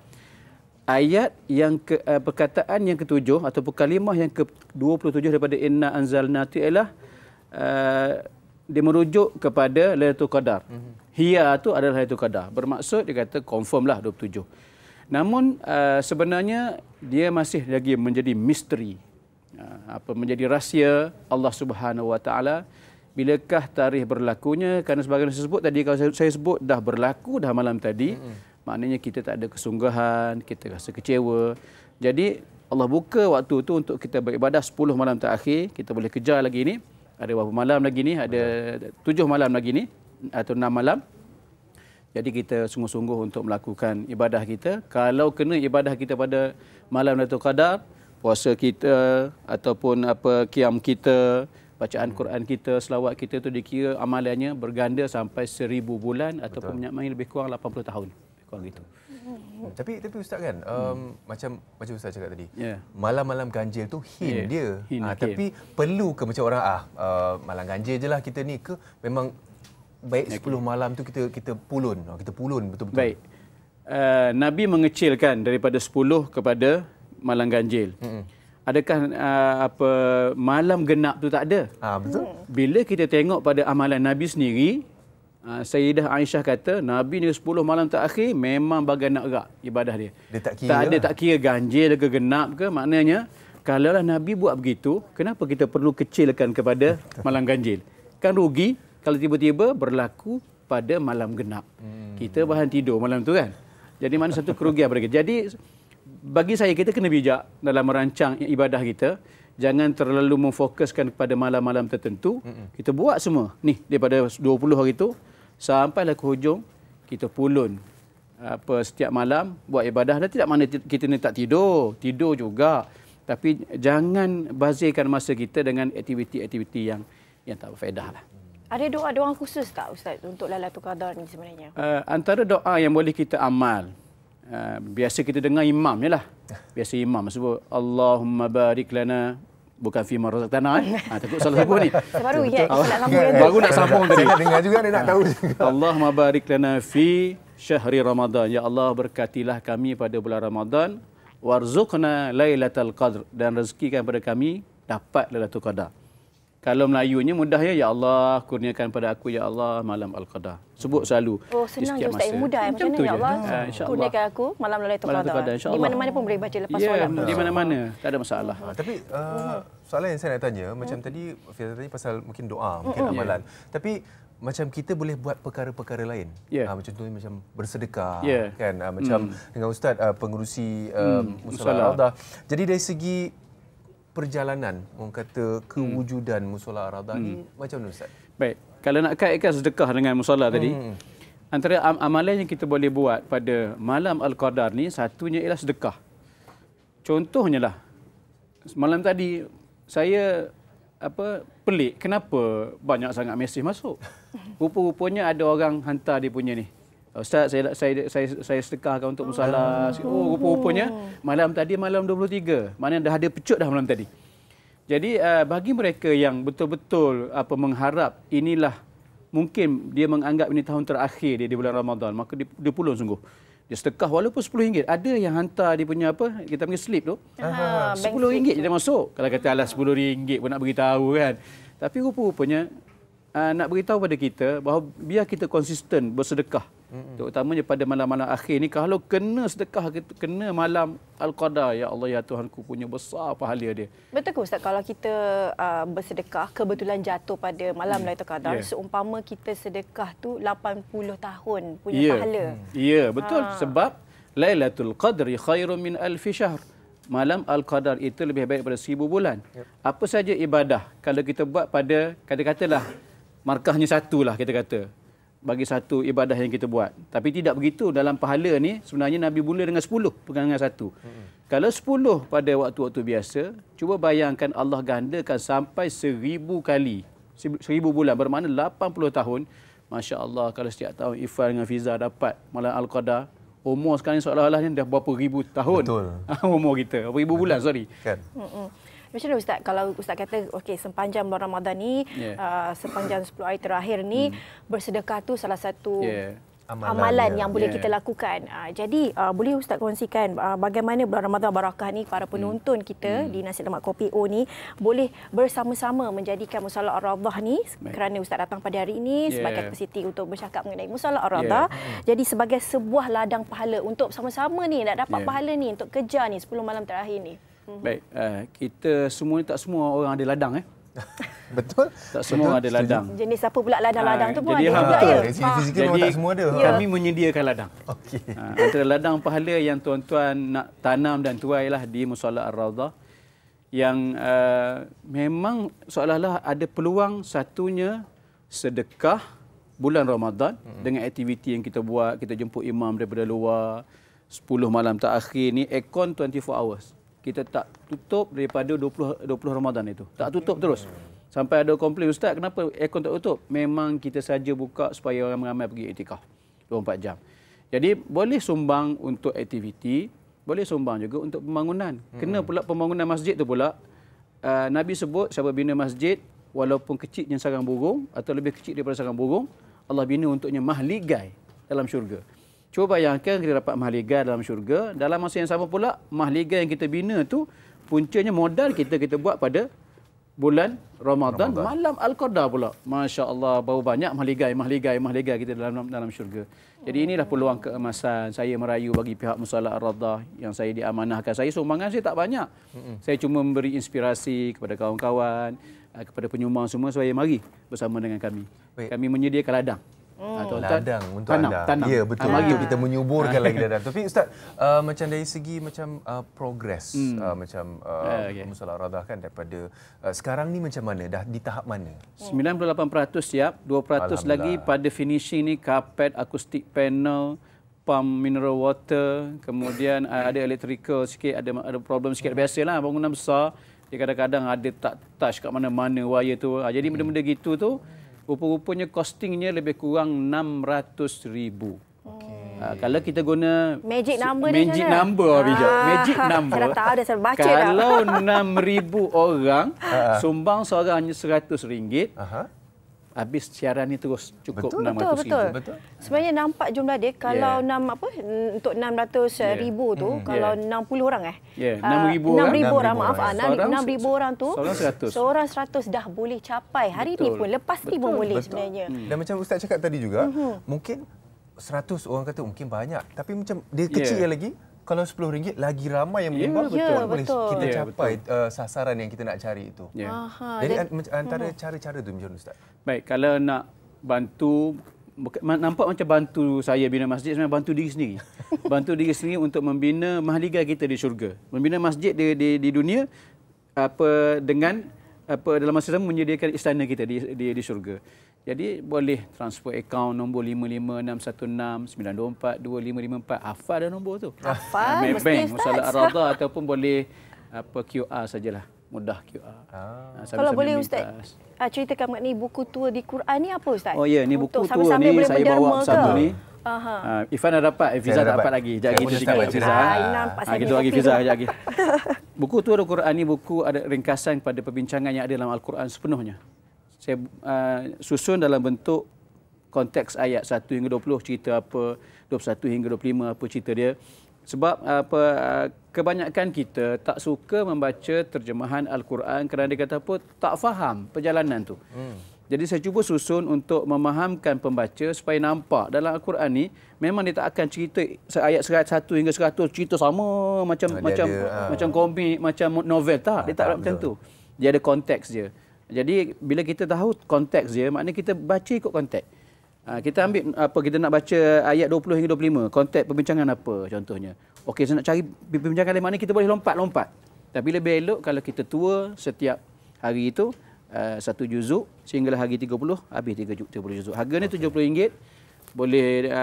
ayat yang perkataan yang ketujuh ataupun kalimah yang ke-27 daripada inna anzalna ialah dia merujuk kepada Lailatul Qadar. Hiya tu adalah Lailatul Qadar. Bermaksud dia kata confirm lah 27. Namun sebenarnya dia masih lagi menjadi misteri. Menjadi rahsia Allah Subhanahu Wa Taala. Bilakah tarikh berlakunya? Kerana sebagaimana saya sebut tadi, kalau saya sebut dah berlaku dah malam tadi, maknanya kita tak ada kesungguhan, kita rasa kecewa. Jadi Allah buka waktu tu untuk kita beribadah 10 malam terakhir. Kita boleh kejar lagi ni. Ada berapa malam lagi ni? Ada 7 malam lagi ni atau 6 malam. Jadi kita sungguh-sungguh untuk melakukan ibadah kita. Kalau kena ibadah kita pada malam Lailatul Qadar, puasa kita ataupun qiyam kita, bacaan Quran kita, selawat kita tu dikira amalannya berganda sampai 1000 bulan ataupun menyamai lebih kurang 80 tahun. Lebih kurang gitu. Tapi Ustaz kan macam Ustaz cakap tadi, malam-malam ganjil tu hint dia. Tapi perlu ke macam orang malam ganjil je lah kita ni ke memang baik 10 malam tu kita pulun betul-betul. Baik. Nabi mengecilkan daripada 10 kepada malam ganjil. Adakah malam genap tu tak ada? Betul. Bila kita tengok pada amalan Nabi sendiri, Sayyidah Aisyah kata Nabi ni 10 malam terakhir memang bagai nak gerak ibadah dia. Dia tak kira ganjil ke genap ke. Maknanya kalaulah Nabi buat begitu, kenapa kita perlu kecilkan kepada malam ganjil? Kan rugi kalau tiba-tiba berlaku pada malam genap. Kita bahan tidur malam tu kan. Jadi mana satu kerugian pada kita. Jadi bagi saya kita kena bijak dalam merancang ibadah kita. Jangan terlalu memfokuskan kepada malam-malam tertentu. Kita buat semua. Ni daripada 20 hari tu sampailah ke hujung kita pulun setiap malam buat ibadah. Dan tidak mana kita ni tak tidur. Tidur juga. Tapi jangan bazirkan masa kita dengan aktiviti-aktiviti yang tak berfaedah lah. Ada doa-doa khusus tak Ustaz untuk Lailatul Qadar ni sebenarnya? Antara doa yang boleh kita amal. Biasa kita dengar imam je lah. Biasa imam sebut Allahumma barik lana. Bukan fi marzaqtana takut salah sebut ni. Baru nak sambung yang baru nak sambung tadi. Saya dengar juga dia nak tahu. Allahumma barik lana fi syahri Ramadan. Ya Allah, berkatilah kami pada bulan Ramadan. Warzuqna lailatul qadr, dan rezekikan pada kami dapat Lailatul Qadar. Kalau Melayunya mudah ya Allah, kurniakan pada aku ya Allah malam Al-Qadar. Sebut selalu. Oh, senang je Ustaz, mudah. Macam mana ya Allah? Kurniakan aku malam Lailatul Qadar. Di mana-mana pun boleh baca lepas solat. Ya, di mana-mana. Tak ada masalah. Tapi soalan yang saya nak tanya, macam tadi Fiza tadi pasal mungkin doa, mungkin amalan. Tapi macam kita boleh buat perkara-perkara lain. Macam contohnya macam bersedekah kan, macam dengan ustaz pengurusi Mushola Ar-Rawdah. Jadi dari segi perjalanan, orang kata kewujudan Mushola Ar-Rawdah ni macam mana ustaz? Baik, kalau nak kaitkan sedekah dengan mushola tadi, antara amalan yang kita boleh buat pada malam Al-Qadar ni, satunya ialah sedekah. Contohnya lah, malam tadi saya pelik kenapa banyak sangat mesej masuk. Rupa-rupanya ada orang hantar dia punya ni. Ustaz, saya sedekahkan untuk mushola. Oh, rupa-rupanya malam tadi malam 23. Maknanya dah ada pecut dah malam tadi. Jadi bagi mereka yang betul-betul mengharap inilah, mungkin dia menganggap ini tahun terakhir dia di bulan Ramadan, maka dia pulung sungguh. Dia sedekah walaupun RM10. Ada yang hantar dia punya kita panggil slip tu. RM10 je dia masuk. Kalau kata alah RM10 pun nak beritahu kan. Tapi rupa-rupanya nak beritahu pada kita bahawa biar kita konsisten bersedekah. Terutamanya pada malam-malam akhir ni, kalau kena sedekah, kena malam Al-Qadar, ya Allah ya Tuhanku, punya besar pahala dia. Betul ke Ustaz, kalau kita bersedekah kebetulan jatuh pada malam Lailatul Qadar, seumpama kita sedekah tu 80 tahun punya pahala. Ya, betul. Sebab Lailatul Qadri khairun min alfi syahr. Malam Al-Qadar itu lebih baik daripada 1000 bulan. Apa saja ibadah kalau kita buat pada, katalah markahnya satu lah, kita kata bagi satu ibadah yang kita buat. Tapi tidak begitu. Dalam pahala ni sebenarnya Nabi mula dengan 10, bukan dengan satu. Kalau 10 pada waktu-waktu biasa, cuba bayangkan Allah gandakan sampai 1000 kali. 1000 bulan bermakna 80 tahun. Masya Allah, kalau setiap tahun Ifan dengan Fiza dapat malam Al-Qadar, umur sekarang seolah-olah ni dah berapa ribu tahun. Betul. Umur kita. Berapa ribu bulan, sorry. Kan. Macam mana Ustaz, kalau Ustaz kata sepanjang bulan Ramadan ni, sepanjang 10 hari terakhir ni, bersedekah tu salah satu amalan yang boleh kita lakukan. Jadi boleh Ustaz kongsikan bagaimana bulan Ramadan Barakah ni para penonton kita di Nasi Lemak Kopi O ni boleh bersama-sama menjadikan Mushola Ar-Rawdah ni, kerana Ustaz datang pada hari ini sebagai kapasiti untuk bercakap mengenai Mushola Ar-Rawdah. Jadi sebagai sebuah ladang pahala untuk sama-sama ni nak dapat pahala ni untuk kejar ni 10 malam terakhir ni. Baik, kita semua ni tak semua orang ada ladang Betul. Tak semua ada ladang. Jenis apa pula ladang-ladang tu pun jadi, ada juga ya. Jadi tak semua ada. Kami menyediakan ladang. Okey. Antara ladang pahala yang tuan-tuan nak tanam dan tuailah di Mushola Ar-Rawdah, yang memang seolah-olah ada peluang, satunya sedekah bulan Ramadan dengan aktiviti yang kita buat. Kita jemput imam daripada luar. 10 malam terakhir ni aircon 24 hours. Kita tak tutup daripada 20 Ramadan itu. Tak tutup terus. Sampai ada komplain, Ustaz, kenapa aircon tak tutup? Memang kita saja buka supaya orang ramai pergi iktikaf 24 jam. Jadi boleh sumbang untuk aktiviti, boleh sumbang juga untuk pembangunan. Kena pula pembangunan masjid tu pula. Nabi sebut siapa bina masjid walaupun kecilnya sarang burung atau lebih kecil daripada sarang burung, Allah bina untuknya mahligai dalam syurga. Cuba bayangkan kita dapat mahligai dalam syurga. Dalam masa yang sama pula, mahligai yang kita bina tu puncanya modal kita buat pada bulan Ramadan. Malam Al-Qadar pula. Masya Allah, berapa banyak mahligai kita dalam syurga. Jadi inilah peluang keemasan saya merayu bagi pihak Mushola Ar-Rawdah yang saya diamanahkan. Saya sumbangan saya tak banyak. Saya cuma memberi inspirasi kepada kawan-kawan, kepada penyumbang semua supaya mari bersama dengan kami. Kami menyediakan ladang. Ladang untuk tanam. Ya, betul. Untuk kita menyuburkan lagi ladang. Tapi Ustaz, macam dari segi macam progres macam Mushola Ar-Rawdah kan daripada sekarang ni macam mana? Dah di tahap mana? 98% siap, 2% lagi pada finishing ni, karpet, akustik panel, pump mineral water, kemudian ada electrical sikit, ada problem sikit. Biasalah bangunan besar, dia kadang-kadang ada tak touch kat mana-mana wire tu. Jadi benda-benda gitu tu, rupa-rupanya costingnya lebih kurang 600,000. Kalau kita guna magic number magic number magic number. Saya dah tahu dah, saya baca dah. Kalau 6,000 orang sumbang seorang hanya RM100, habis siaran ni terus cukup 600,000. Betul. Sebenarnya nampak jumlah dia kalau untuk 600,000 tu kalau 60 orang 6,000 orang maaf 6,000 orang tu seorang 100 dah boleh capai hari ni pun, lepas ni pun boleh sebenarnya. Dan macam Ustaz cakap tadi juga, mungkin 100 orang kata mungkin banyak, tapi macam dia kecil lagi, kalau RM10 lagi ramai yang menyumbang, boleh kita capai sasaran yang kita nak cari itu. Jadi antara cara-cara tu macam Ustaz. Baik, kalau nak bantu, nampak macam bantu saya bina masjid, sebenarnya bantu diri sendiri. Bantu diri sendiri untuk membina mahligai kita di syurga. Membina masjid di dunia dengan dalam masa sama menyediakan istana kita di syurga. Jadi boleh transfer akaun nombor 556169242554. Hafal dah nombor tu. Hafal, bank Musalah Ar-Radha ataupun boleh QR sajalah. Mudah QR. Kalau boleh Ustaz, ceritakan mengenai buku tua di Quran ni apa Ustaz? Oh ya, ni buku tua ni saya bawa satu ni. Ifan dah dapat, Fiza dapat lagi. Sekejap kita tinggal Fiza. Kita bagi Fiza sekejap lagi. Buku tua di Quran ni buku ada ringkasan pada perbincangan yang ada dalam Al-Quran sepenuhnya. Saya susun dalam bentuk konteks ayat 1 hingga 20, cerita apa, 21 hingga 25 apa cerita dia. Sebab kebanyakan kita tak suka membaca terjemahan Al-Quran kerana dia kata apa, tak faham perjalanan tu. Jadi saya cuba susun untuk memahamkan pembaca supaya nampak dalam Al-Quran ni memang dia tak akan cerita ayat 1 hingga 100 cerita sama macam komik, macam novel, tak. Dia tak macam tu. Dia ada konteks dia. Jadi bila kita tahu konteks dia, maknanya kita baca ikut konteks. Kita ambil kita nak baca ayat 20 hingga 25, konteks perbincangan apa contohnya. Okey, saya nak cari perbincangan lain, maknanya kita boleh lompat-lompat. Tapi lebih elok kalau kita tua setiap hari itu 1 juzuk sehinggalah hari 30 habis 30 juzuk. Harga ni RM70. Boleh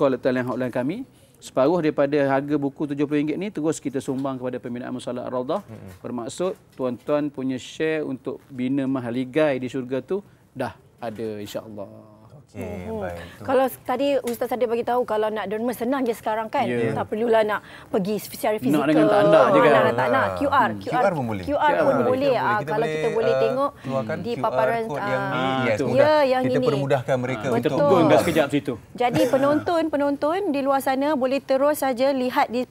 call talian hotline kami. Separuh daripada harga buku RM70 ni terus kita sumbang kepada pembinaan Musalah Ar-Radha. Bermaksud tuan-tuan punya share untuk bina mahligai di syurga tu dah ada, insya-Allah. Baik. Kalau tadi Ustaz ada bagi tahu kalau nak derma senang je sekarang kan. Tak perlulah nak pergi secara fizikal. Nak dengan tanda je kan. Nak QR pun boleh. QR pun boleh. Kalau kita boleh tengok di paparan yang kita permudahkan mereka untuk tunggu sekejap situ. Jadi penonton di luar sana boleh terus saja lihat di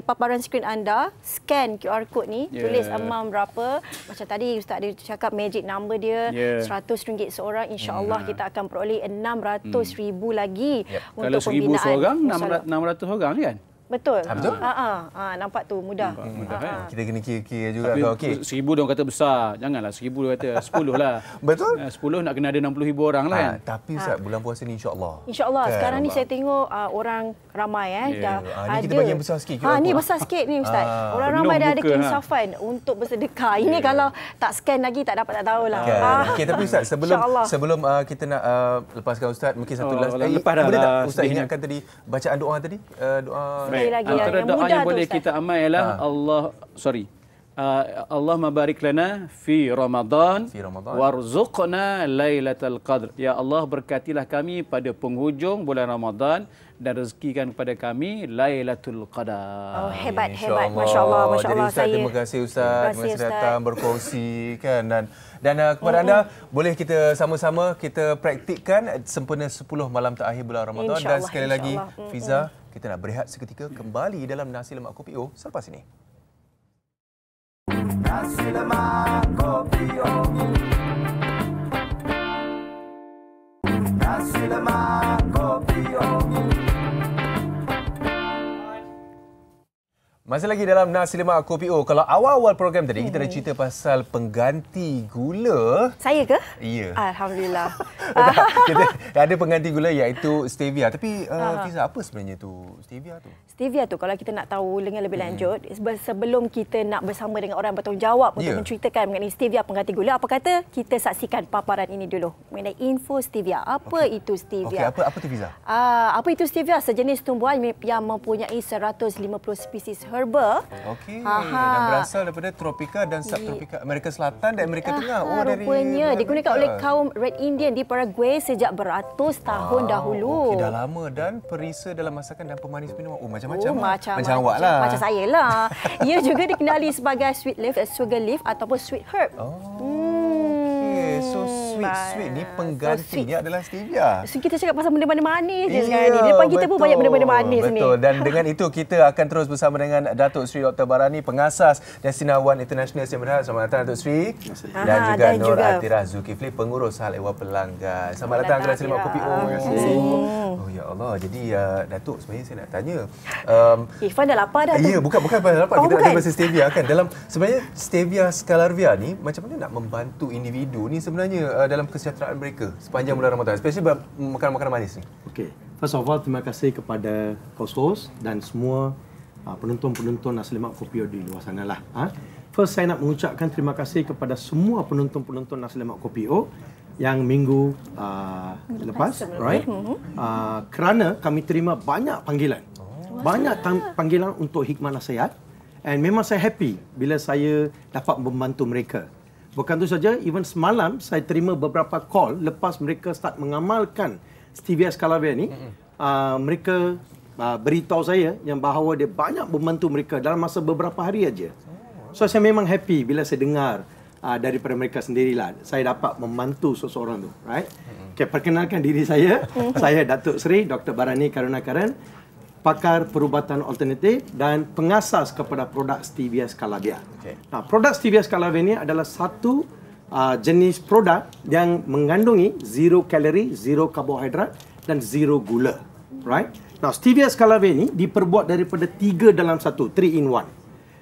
paparan skrin anda, scan QR code ni, tulis amount berapa. Macam tadi Ustaz ada cakap magic number dia RM100 seorang, insya-Allah kita akan peroleh 600,000 lagi untuk pembinaan. Kalau 1,000 orang, 600 orang kan? Betul. Betul? Nampak tu mudah. Kita kena kira-kira juga. Okey. 1,000 dia orang kata besar. Janganlah 1,000 dia kata 10 lah. Betul? 10 nak kena ada 60,000 orang lah kan. Tapi Ustaz, bulan puasa ni insya-Allah. Insya-Allah. Sekarang ni saya tengok orang ramai dah ada. Ni kita bagi yang besar sikit. Ni besar sikit ni Ustaz. Orang ramai dah ada kinsafan untuk bersedekah. Ini kalau tak scan lagi tak dapat, tak tahulah. Okey, tapi Ustaz, sebelum kita nak lepaskan Ustaz, mungkin satu last. Lepas dah. Boleh tak Ustaz ingatkan tadi bacaan doa tadi? Doa lagi antara yang doa mudah yang boleh kita amal ialah Allahumma barik lana fi Ramadan warzuqna lailatul qadr. Ya Allah, berkatilah kami pada penghujung bulan Ramadan dan rezekikan kepada kami Lailatul Qadar. Hebat. Masya-Allah. Jadi Ustaz, terima kasih Ustaz. Terima kasih datang berkongsi kan, dan kepada anda boleh kita sama-sama kita praktikkan sempena 10 malam terakhir bulan Ramadan. Dan sekali lagi Fiza, kita nak berehat seketika, kembali dalam Nasi Lemak Kopi O selepas ini. Nasi Lemak Kopi O. Nasi Lemak Kopi O. Masih lagi dalam Nasi Lemak Kopi O. Kalau awal-awal program tadi kita dah cerita pasal pengganti gula. Saya ke? Ya. Alhamdulillah. Kita ada pengganti gula iaitu stevia. Tapi Fiza, apa sebenarnya tu stevia tu? Stevia tu kalau kita nak tahu dengan lebih lanjut, sebelum kita nak bersama dengan orang bertanggungjawab untuk menceritakan mengenai stevia pengganti gula, apa kata kita saksikan paparan ini dulu mengenai info stevia. Apa itu stevia? Okey, apa tu Fiza? Apa itu stevia? Sejenis tumbuhan yang mempunyai 150 spesies herba. Okey. Dan berasal daripada tropika dan subtropika Amerika Selatan dan Amerika Tengah. Rupanya digunakan oleh kaum Red Indian di Paraguay sejak beratus tahun dahulu. Okey, dah lama dan perisa dalam masakan dan pemanis minuman. Macam-macam. Macam awak lah. Macam saya lah. Ia juga dikenali sebagai sweet leaf, sugar leaf ataupun sweet herb. So sweet ni penggantinya adalah stevia. So kita cakap pasal benda-benda manis je sekarang ni. Di depan kita pun banyak benda-benda manis ni. Betul. Dan dengan itu kita akan terus bersama dengan Datuk Seri Dr. Barani, pengasas Destina One International Sdn Bhd. Selamat datang Datuk Seri. Dan juga Nur Atirah Zulkifli, pengurus hal ehwal pelanggan. Selamat datang ke Nasi Lemak Kopi O. Terima kasih. Oh ya Allah. Jadi Datuk, sebenarnya saya nak tanya. Irfan dah lapar dah. Ya, bukan pasal lapar. Kita nak tanya pasal stevia kan. Dalam sebenarnya stevia scalarvia ni macam mana nak membantu individu ni sebenarnya dalam kesejahteraan mereka sepanjang bulan Ramadan, especially makanan-makanan manis ni. Okey. First of all, terima kasih kepada host dan semua penonton-penonton Nasi Lemak Kopi O di luar sana lah. First, saya nak mengucapkan terima kasih kepada semua penonton-penonton Nasi Lemak Kopi O yang minggu lepas, right? Kerana kami terima banyak panggilan. Banyak panggilan untuk hikmah nasihat. And memang saya happy bila saya dapat membantu mereka. Bukan itu saja, even semalam saya terima beberapa call lepas mereka start mengamalkan stevia scalarvia ni. Mereka beritahu saya yang bahawa dia banyak membantu mereka dalam masa beberapa hari aja. So saya memang happy bila saya dengar daripada mereka sendirilah saya dapat membantu seseorang tu, right? Okay, perkenalkan diri saya. Saya Datuk Seri Dr. Barani Karunakaran, pakar perubatan alternatif dan pengasas kepada produk stevia scalarvia. Nah, produk stevia scalarvia ini adalah satu jenis produk yang mengandungi zero kalori, zero karbohidrat dan zero gula, right? Nah, stevia scalarvia ini diperbuat daripada 3 dalam 1, 3 in 1.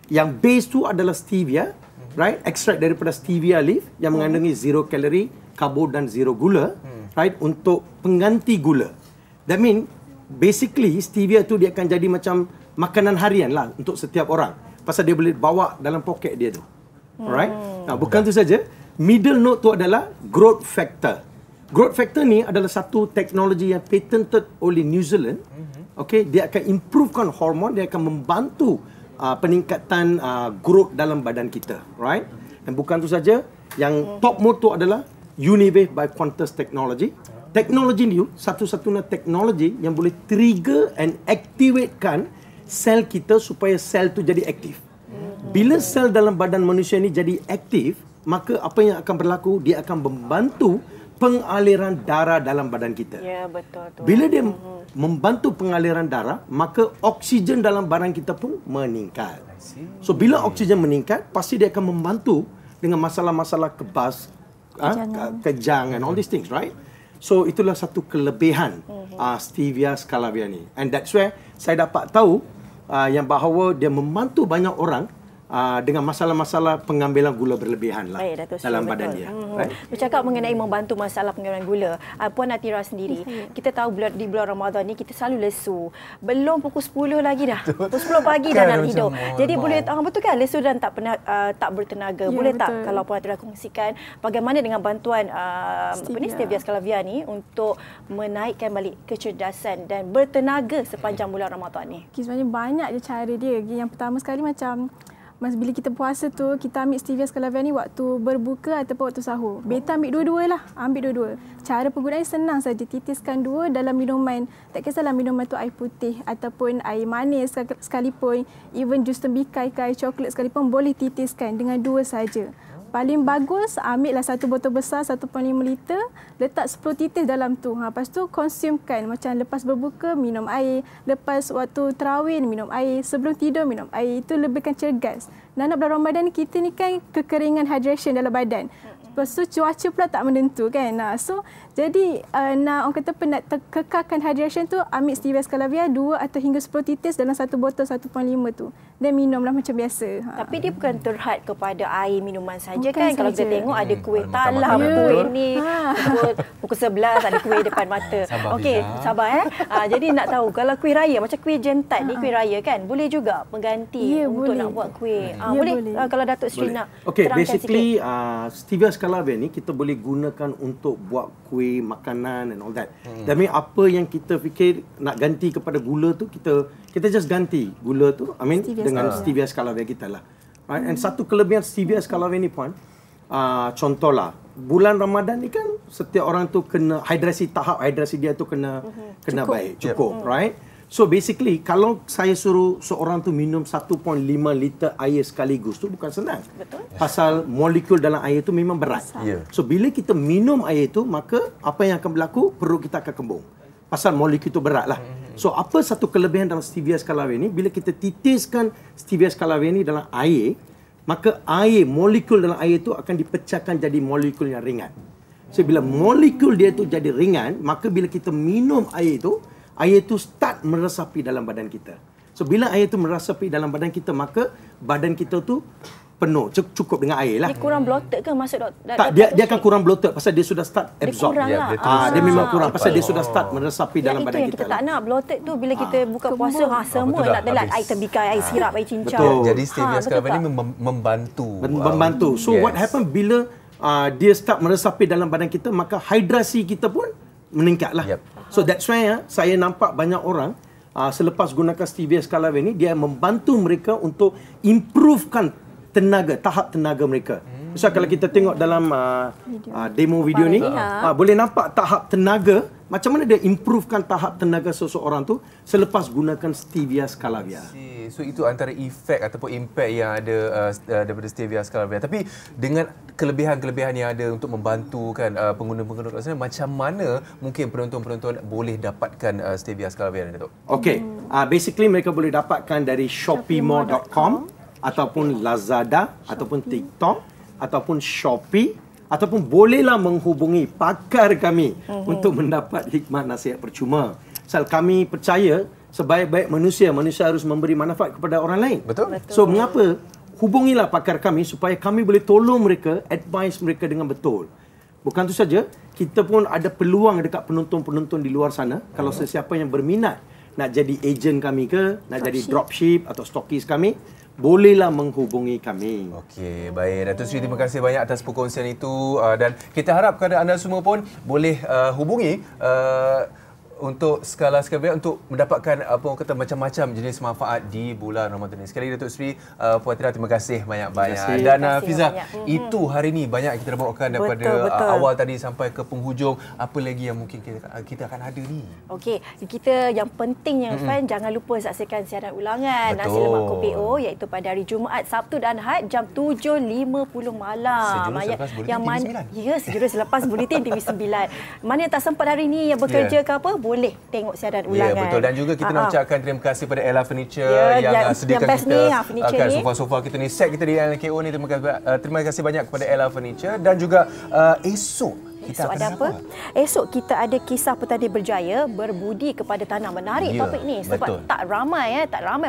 Yang base tu adalah stevia, right? Extract daripada stevia leaf yang mengandungi zero kalori, karbo dan zero gula, right? Untuk pengganti gula. That mean basically stevia tu dia akan jadi macam makanan harian lah untuk setiap orang. Pasal dia boleh bawa dalam poket dia tu. Alright? Nah, bukan tu saja. Middle note tu adalah growth factor. Growth factor ni adalah satu teknologi yang patented oleh New Zealand. Okay, dia akan improvekan hormon, dia akan membantu peningkatan growth dalam badan kita. Right? Dan bukan tu saja. Yang top mode tu adalah Uniwave by Qantas Technology. Teknologi ni satu-satunya teknologi yang boleh trigger and activatekan sel kita supaya sel tu jadi aktif. Bila sel dalam badan manusia ni jadi aktif, maka apa yang akan berlaku? Dia akan membantu pengaliran darah dalam badan kita. Ya, betul tu. Bila dia membantu pengaliran darah, maka oksigen dalam badan kita pun meningkat. So bila oksigen meningkat, pasti dia akan membantu dengan masalah-masalah kebas, kejang and all these things, right? So itulah satu kelebihan stevia scalarvia ni. And that's where saya dapat tahu yang bahawa dia membantu banyak orang dengan masalah-masalah pengambilan gula berlebihan lah dalam badan dia. Bercakap mengenai membantu masalah pengambilan gula, Puan Atirah sendiri, kita tahu di bulan Ramadan ni kita selalu lesu. Belum pukul 10 lagi dah. Pukul 10 pagi dah nak tidur. Jadi boleh betul kan lesu dan tak bertenaga. Boleh tak kalau Puan Atirah kongsikan bagaimana dengan bantuan stevia scalarvia ni untuk menaikkan balik kecerdasan dan bertenaga sepanjang bulan Ramadan ni? Sebenarnya banyak je cara dia. Yang pertama sekali macam bila kita puasa tu, kita ambil stevia scalarvia ni waktu berbuka ataupun waktu sahur. Beta ambil dua-dua lah. Ambil dua-dua. Cara penggunaan senang saja. Titiskan 2 dalam minuman. Tak kisahlah minuman tu air putih ataupun air manis sekalipun. Even jus tembikai ke air coklat sekalipun boleh titiskan dengan 2 saja. Paling bagus, ambillah satu botol besar 1.5 liter, letak 10 titis dalam tu. Lepas tu konsumkan. Macam lepas berbuka minum air, lepas waktu tarawih minum air, sebelum tidur minum air. Itu lebihkan cergas. Dan bulan Ramadan kita ni kan kekeringan hydration dalam badan. Lepas tu cuaca pula tak menentu kan. So jadi nak orang kata nak kekalkan hydration tu, ambil stevia scalavia 2 atau hingga 10 titis dalam satu botol 1.5 tu. Dan minumlah macam biasa. Tapi dia bukan terhad kepada air minuman saja kan. Kalau kita tengok ada kuih talam, kuih ni pukul 11 ada kuih depan mata. Okey, sabar jadi nak tahu kalau kuih raya macam kuih jentat ni, kuih raya kan, boleh juga mengganti untuk nak buat kuih. Boleh. Kalau Datuk Seri nak terangkan basically stevia scalavia ni kita boleh gunakan untuk buat kuih, makanan and all that. Tapi apa yang kita fikir nak ganti kepada gula tu, kita just ganti gula tu dengan stevia scalavia kita lah. Right? And satu kelebihan stevia scalavia ni Puan, contohlah bulan Ramadan ni kan setiap orang tu kena tahap hidrasi dia tu kena baik, cukup, right? So basically kalau saya suruh seorang tu minum 1.5 liter air sekaligus tu bukan senang. Betul. Pasal molekul dalam air tu memang berat. So bila kita minum air tu, maka apa yang akan berlaku? Perut kita akan kembung. Pasal molekul tu berat lah. So apa satu kelebihan dalam stevia scalavia ni? Bila kita titiskan stevia scalavia ni dalam air, maka molekul dalam air tu akan dipecahkan jadi molekul yang ringan. So bila molekul dia tu jadi ringan, maka bila kita minum air tu start meresapi dalam badan kita. So bila air tu meresapi dalam badan kita, maka badan kita tu penuh, cukup dengan air lah. Dia kurang bloated ke maksud tak, dia akan kurang bloated pasal dia sudah start absorb. Dia memang kurang pasal dia sudah start meresapi dalam badan kita. Kita tak nak bloated tu bila kita buka puasa semua nak telan air tembikai, air sirap, air cincau. Betul. Jadi stevia scalavia ni membantu. So what happen bila dia start meresapi dalam badan kita, maka hidrasi kita pun meningkatlah. So that's why saya nampak banyak orang selepas gunakan stevia scalavia ni, dia membantu mereka untuk improvekan tahap tenaga mereka. So kalau kita tengok dalam demo video ni, boleh nampak tahap tenaga, macam mana dia improvekan tahap tenaga seseorang tu selepas gunakan stevia scalavia. So itu antara efek ataupun impact yang ada daripada stevia scalavia. Tapi dengan kelebihan-kelebihan yang ada untuk membantu kan pengguna-pengguna kat sana, macam mana mungkin penonton-penonton boleh dapatkan stevia scalavia ni, Datuk? Okay, basically mereka boleh dapatkan dari shopeemall.com ataupun Lazada ataupun TikTok ataupun Shopee, ataupun bolehlah menghubungi pakar kami untuk mendapat hikmat nasihat percuma. Sebab kami percaya sebaik-baik manusia harus memberi manfaat kepada orang lain. Betul. So mengapa? Hubungilah pakar kami supaya kami boleh tolong mereka, advise mereka dengan betul. Bukan itu saja, kita pun ada peluang dekat penonton-penonton di luar sana. Kalau sesiapa yang berminat nak jadi ejen kami ke, nak jadi dropship atau stokis kami, bolehlah menghubungi kami. Okey, baik. Datuk Seri, terima kasih banyak atas perkongsian itu dan kita harap kepada anda semua pun boleh hubungi untuk skala scalavia untuk mendapatkan apa orang kata macam-macam jenis manfaat di bulan Ramadan ini. Sekali lagi Datuk Seri, Puan Tira, terima kasih banyak-banyak. Dan Fiza, itu hari ini banyak kita bawakan daripada awal tadi sampai ke penghujung. Apa lagi yang mungkin kita akan ada ni? Okey, kita yang pentingnya Fan, jangan lupa saksikan siaran ulangan Nasi Lemak Kopi O iaitu pada hari Jumaat, Sabtu dan Ahad jam 7.50 malam. Sejurus selepas Buletin TV 9. Ya, sejurus selepas Buletin TV 9. Mana yang tak sempat hari ini yang bekerja ke apa, boleh tengok siaran ulangan. Ya, betul. Dan juga kita nak ucapkan terima kasih pada Ella Furniture yang sediakan kita sofa-sofa kita ni, set kita di LKO ni. Terima kasih banyak kepada Ella Furniture. Dan juga esok kita ada apa? Esok kita ada kisah petani berjaya berbudi kepada tanah. Menarik topik ni sebab tak ramai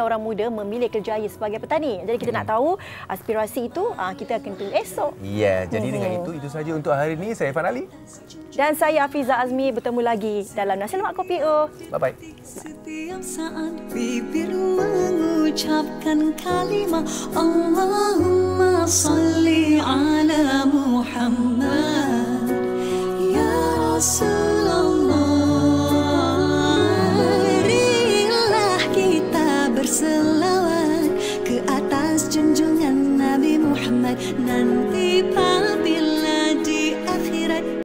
orang muda memilih kerjaya sebagai petani. Jadi kita nak tahu aspirasi itu, kita akan tunggu esok. Ya, jadi dengan itu saja untuk hari ini. Saya Irfan Ali. Dan saya Hafiza Azmi, bertemu lagi dalam Nasi Lemak Kopi O. Bye-bye. Setiap saat bibir mengucapkan kalimah Allahumma salli ala Muhammad ya Rasulullah. Marilah kita berselawat ke atas junjungan Nabi Muhammad nanti